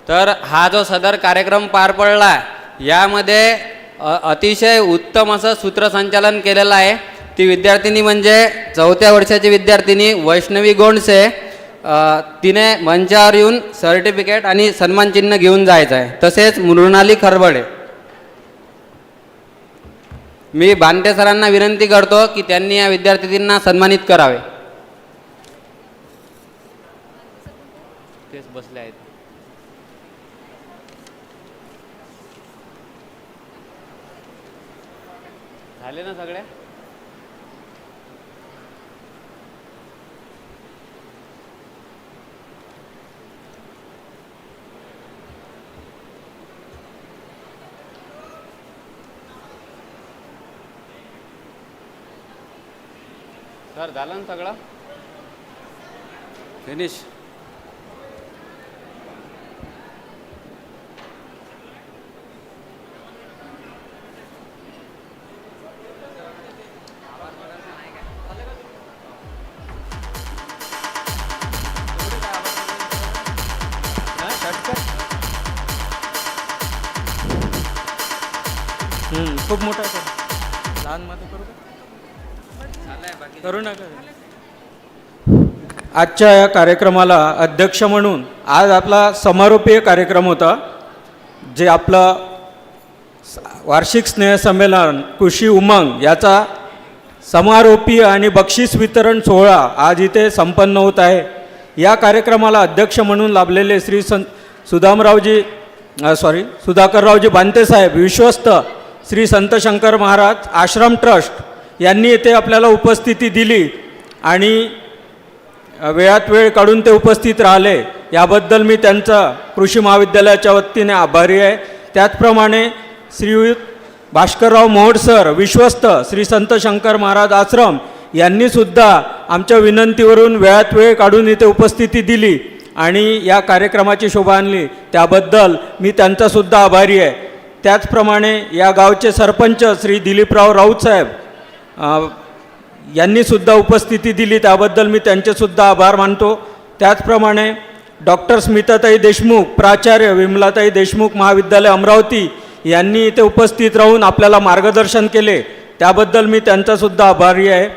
तर हा जो सदर कार्यक्रम पार पडला यामध्ये अतिशय उत्तम असं सूत्रसंचालन केलेलं आहे. ती विद्यार्थिनी म्हणजे 4थ्या वर्षाची विद्यार्थिनी वैष्णवी गोंडसे. तिने मंचावर येऊन सर्टिफिकेट आणि सन्मानचिन्ह घेऊन जायचं आहे. तसेच मृणाली खरबडे. मी बांटे सरांना विनंती करतो की त्यांनी या विद्यार्थिनींना सन्मानित करावे. तेच बसले आहेत. झाले ना सगळे. सर झालं ना सगळं फिनिश. खूप मोठा आहे सर. लहान मध्ये करू नका. आजच्या या कार्यक्रमाला अध्यक्ष म्हणून आज आपला समारोपीय कार्यक्रम होता. जे आपलं वार्षिक स्नेहसंमेलन कृषी उमंग याचा समारोपीय आणि बक्षीस वितरण सोहळा आज इथे संपन्न होत आहे. या कार्यक्रमाला अध्यक्ष म्हणून लाभलेले श्री सुधाकररावजी बांते साहेब विश्वस्त श्री संत शंकर महाराज आश्रम ट्रस्ट यांनी येथे आपल्याला उपस्थिती दिली आणि वेळात वेळ काढून ते उपस्थित राहिले. याबद्दल मी त्यांचा कृषी महाविद्यालयाच्या वतीने आभारी आहे. त्याचप्रमाणे श्रीयुत भास्करराव मोहोळ सर विश्वस्त श्री संत शंकर महाराज आश्रम यांनीसुद्धा आमच्या विनंतीवरून वेळात वेळ काढून इथे उपस्थिती दिली आणि या कार्यक्रमाची शोभा आणली. त्याबद्दल मी त्यांचासुद्धा आभारी आहे. त्याचप्रमाणे या गावचे सरपंच श्री दिलीपराव राऊत साहेब यांनीसुद्धा उपस्थिती दिली. त्याबद्दल मी त्यांचेसुद्धा आभार मानतो. त्याचप्रमाणे डॉक्टर स्मिताताई देशमुख प्राचार्य विमलाताई देशमुख महाविद्यालय अमरावती यांनी इथे उपस्थित राहून आपल्याला मार्गदर्शन केले. त्याबद्दल मी त्यांचासुद्धा आभारी आहे.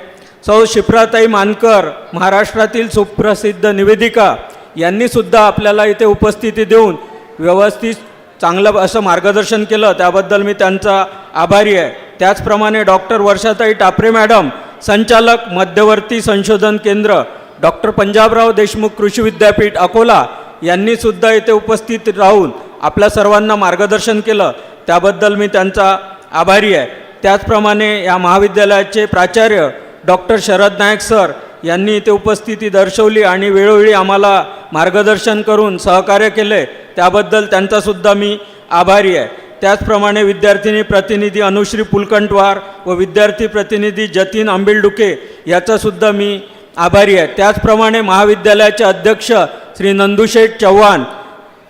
सौ शिप्राताई मानकर, महाराष्ट्रातील सुप्रसिद्ध निवेदिका, यांनीसुद्धा आपल्याला इथे उपस्थिती देऊन व्यवस्थित चांगलं असं मार्गदर्शन केलं, त्याबद्दल मी त्यांचा आभारी आहे. त्याचप्रमाणे डॉक्टर वर्षाताई टापरे मॅडम, संचालक मध्यवर्ती संशोधन केंद्र, डॉक्टर पंजाबराव देशमुख कृषी विद्यापीठ अकोला, यांनीसुद्धा इथे उपस्थित राहून आपल्या सर्वांना मार्गदर्शन केलं, त्याबद्दल मी त्यांचा आभारी आहे. त्याचप्रमाणे या महाविद्यालयाचे प्राचार्य डॉक्टर शरद नाईक सर यांनी इथे उपस्थिती दर्शवली आणि वेळोवेळी आम्हाला मार्गदर्शन करून सहकार्य केले, त्याबद्दल त्यांचासुद्धा मी आभारी आहे. त्याचप्रमाणे विद्यार्थिनी प्रतिनिधी अनुश्री पुलकंटवार व विद्यार्थी प्रतिनिधी जतीन आंबिलडुके याचासुद्धा मी आभारी आहे. त्याचप्रमाणे महाविद्यालयाचे अध्यक्ष श्री नंदुशेठ चव्हाण,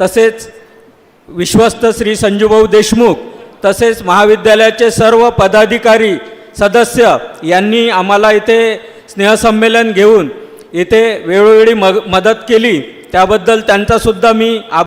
तसेच विश्वस्त श्री संजूभाऊ देशमुख, तसेच महाविद्यालयाचे सर्व पदाधिकारी सदस्य यांनी आम्हाला इथे स्नेहसंमेलन घेऊन इथे वेळोवेळी मदत केली, त्याबद्दल त्यांचासुद्धा मी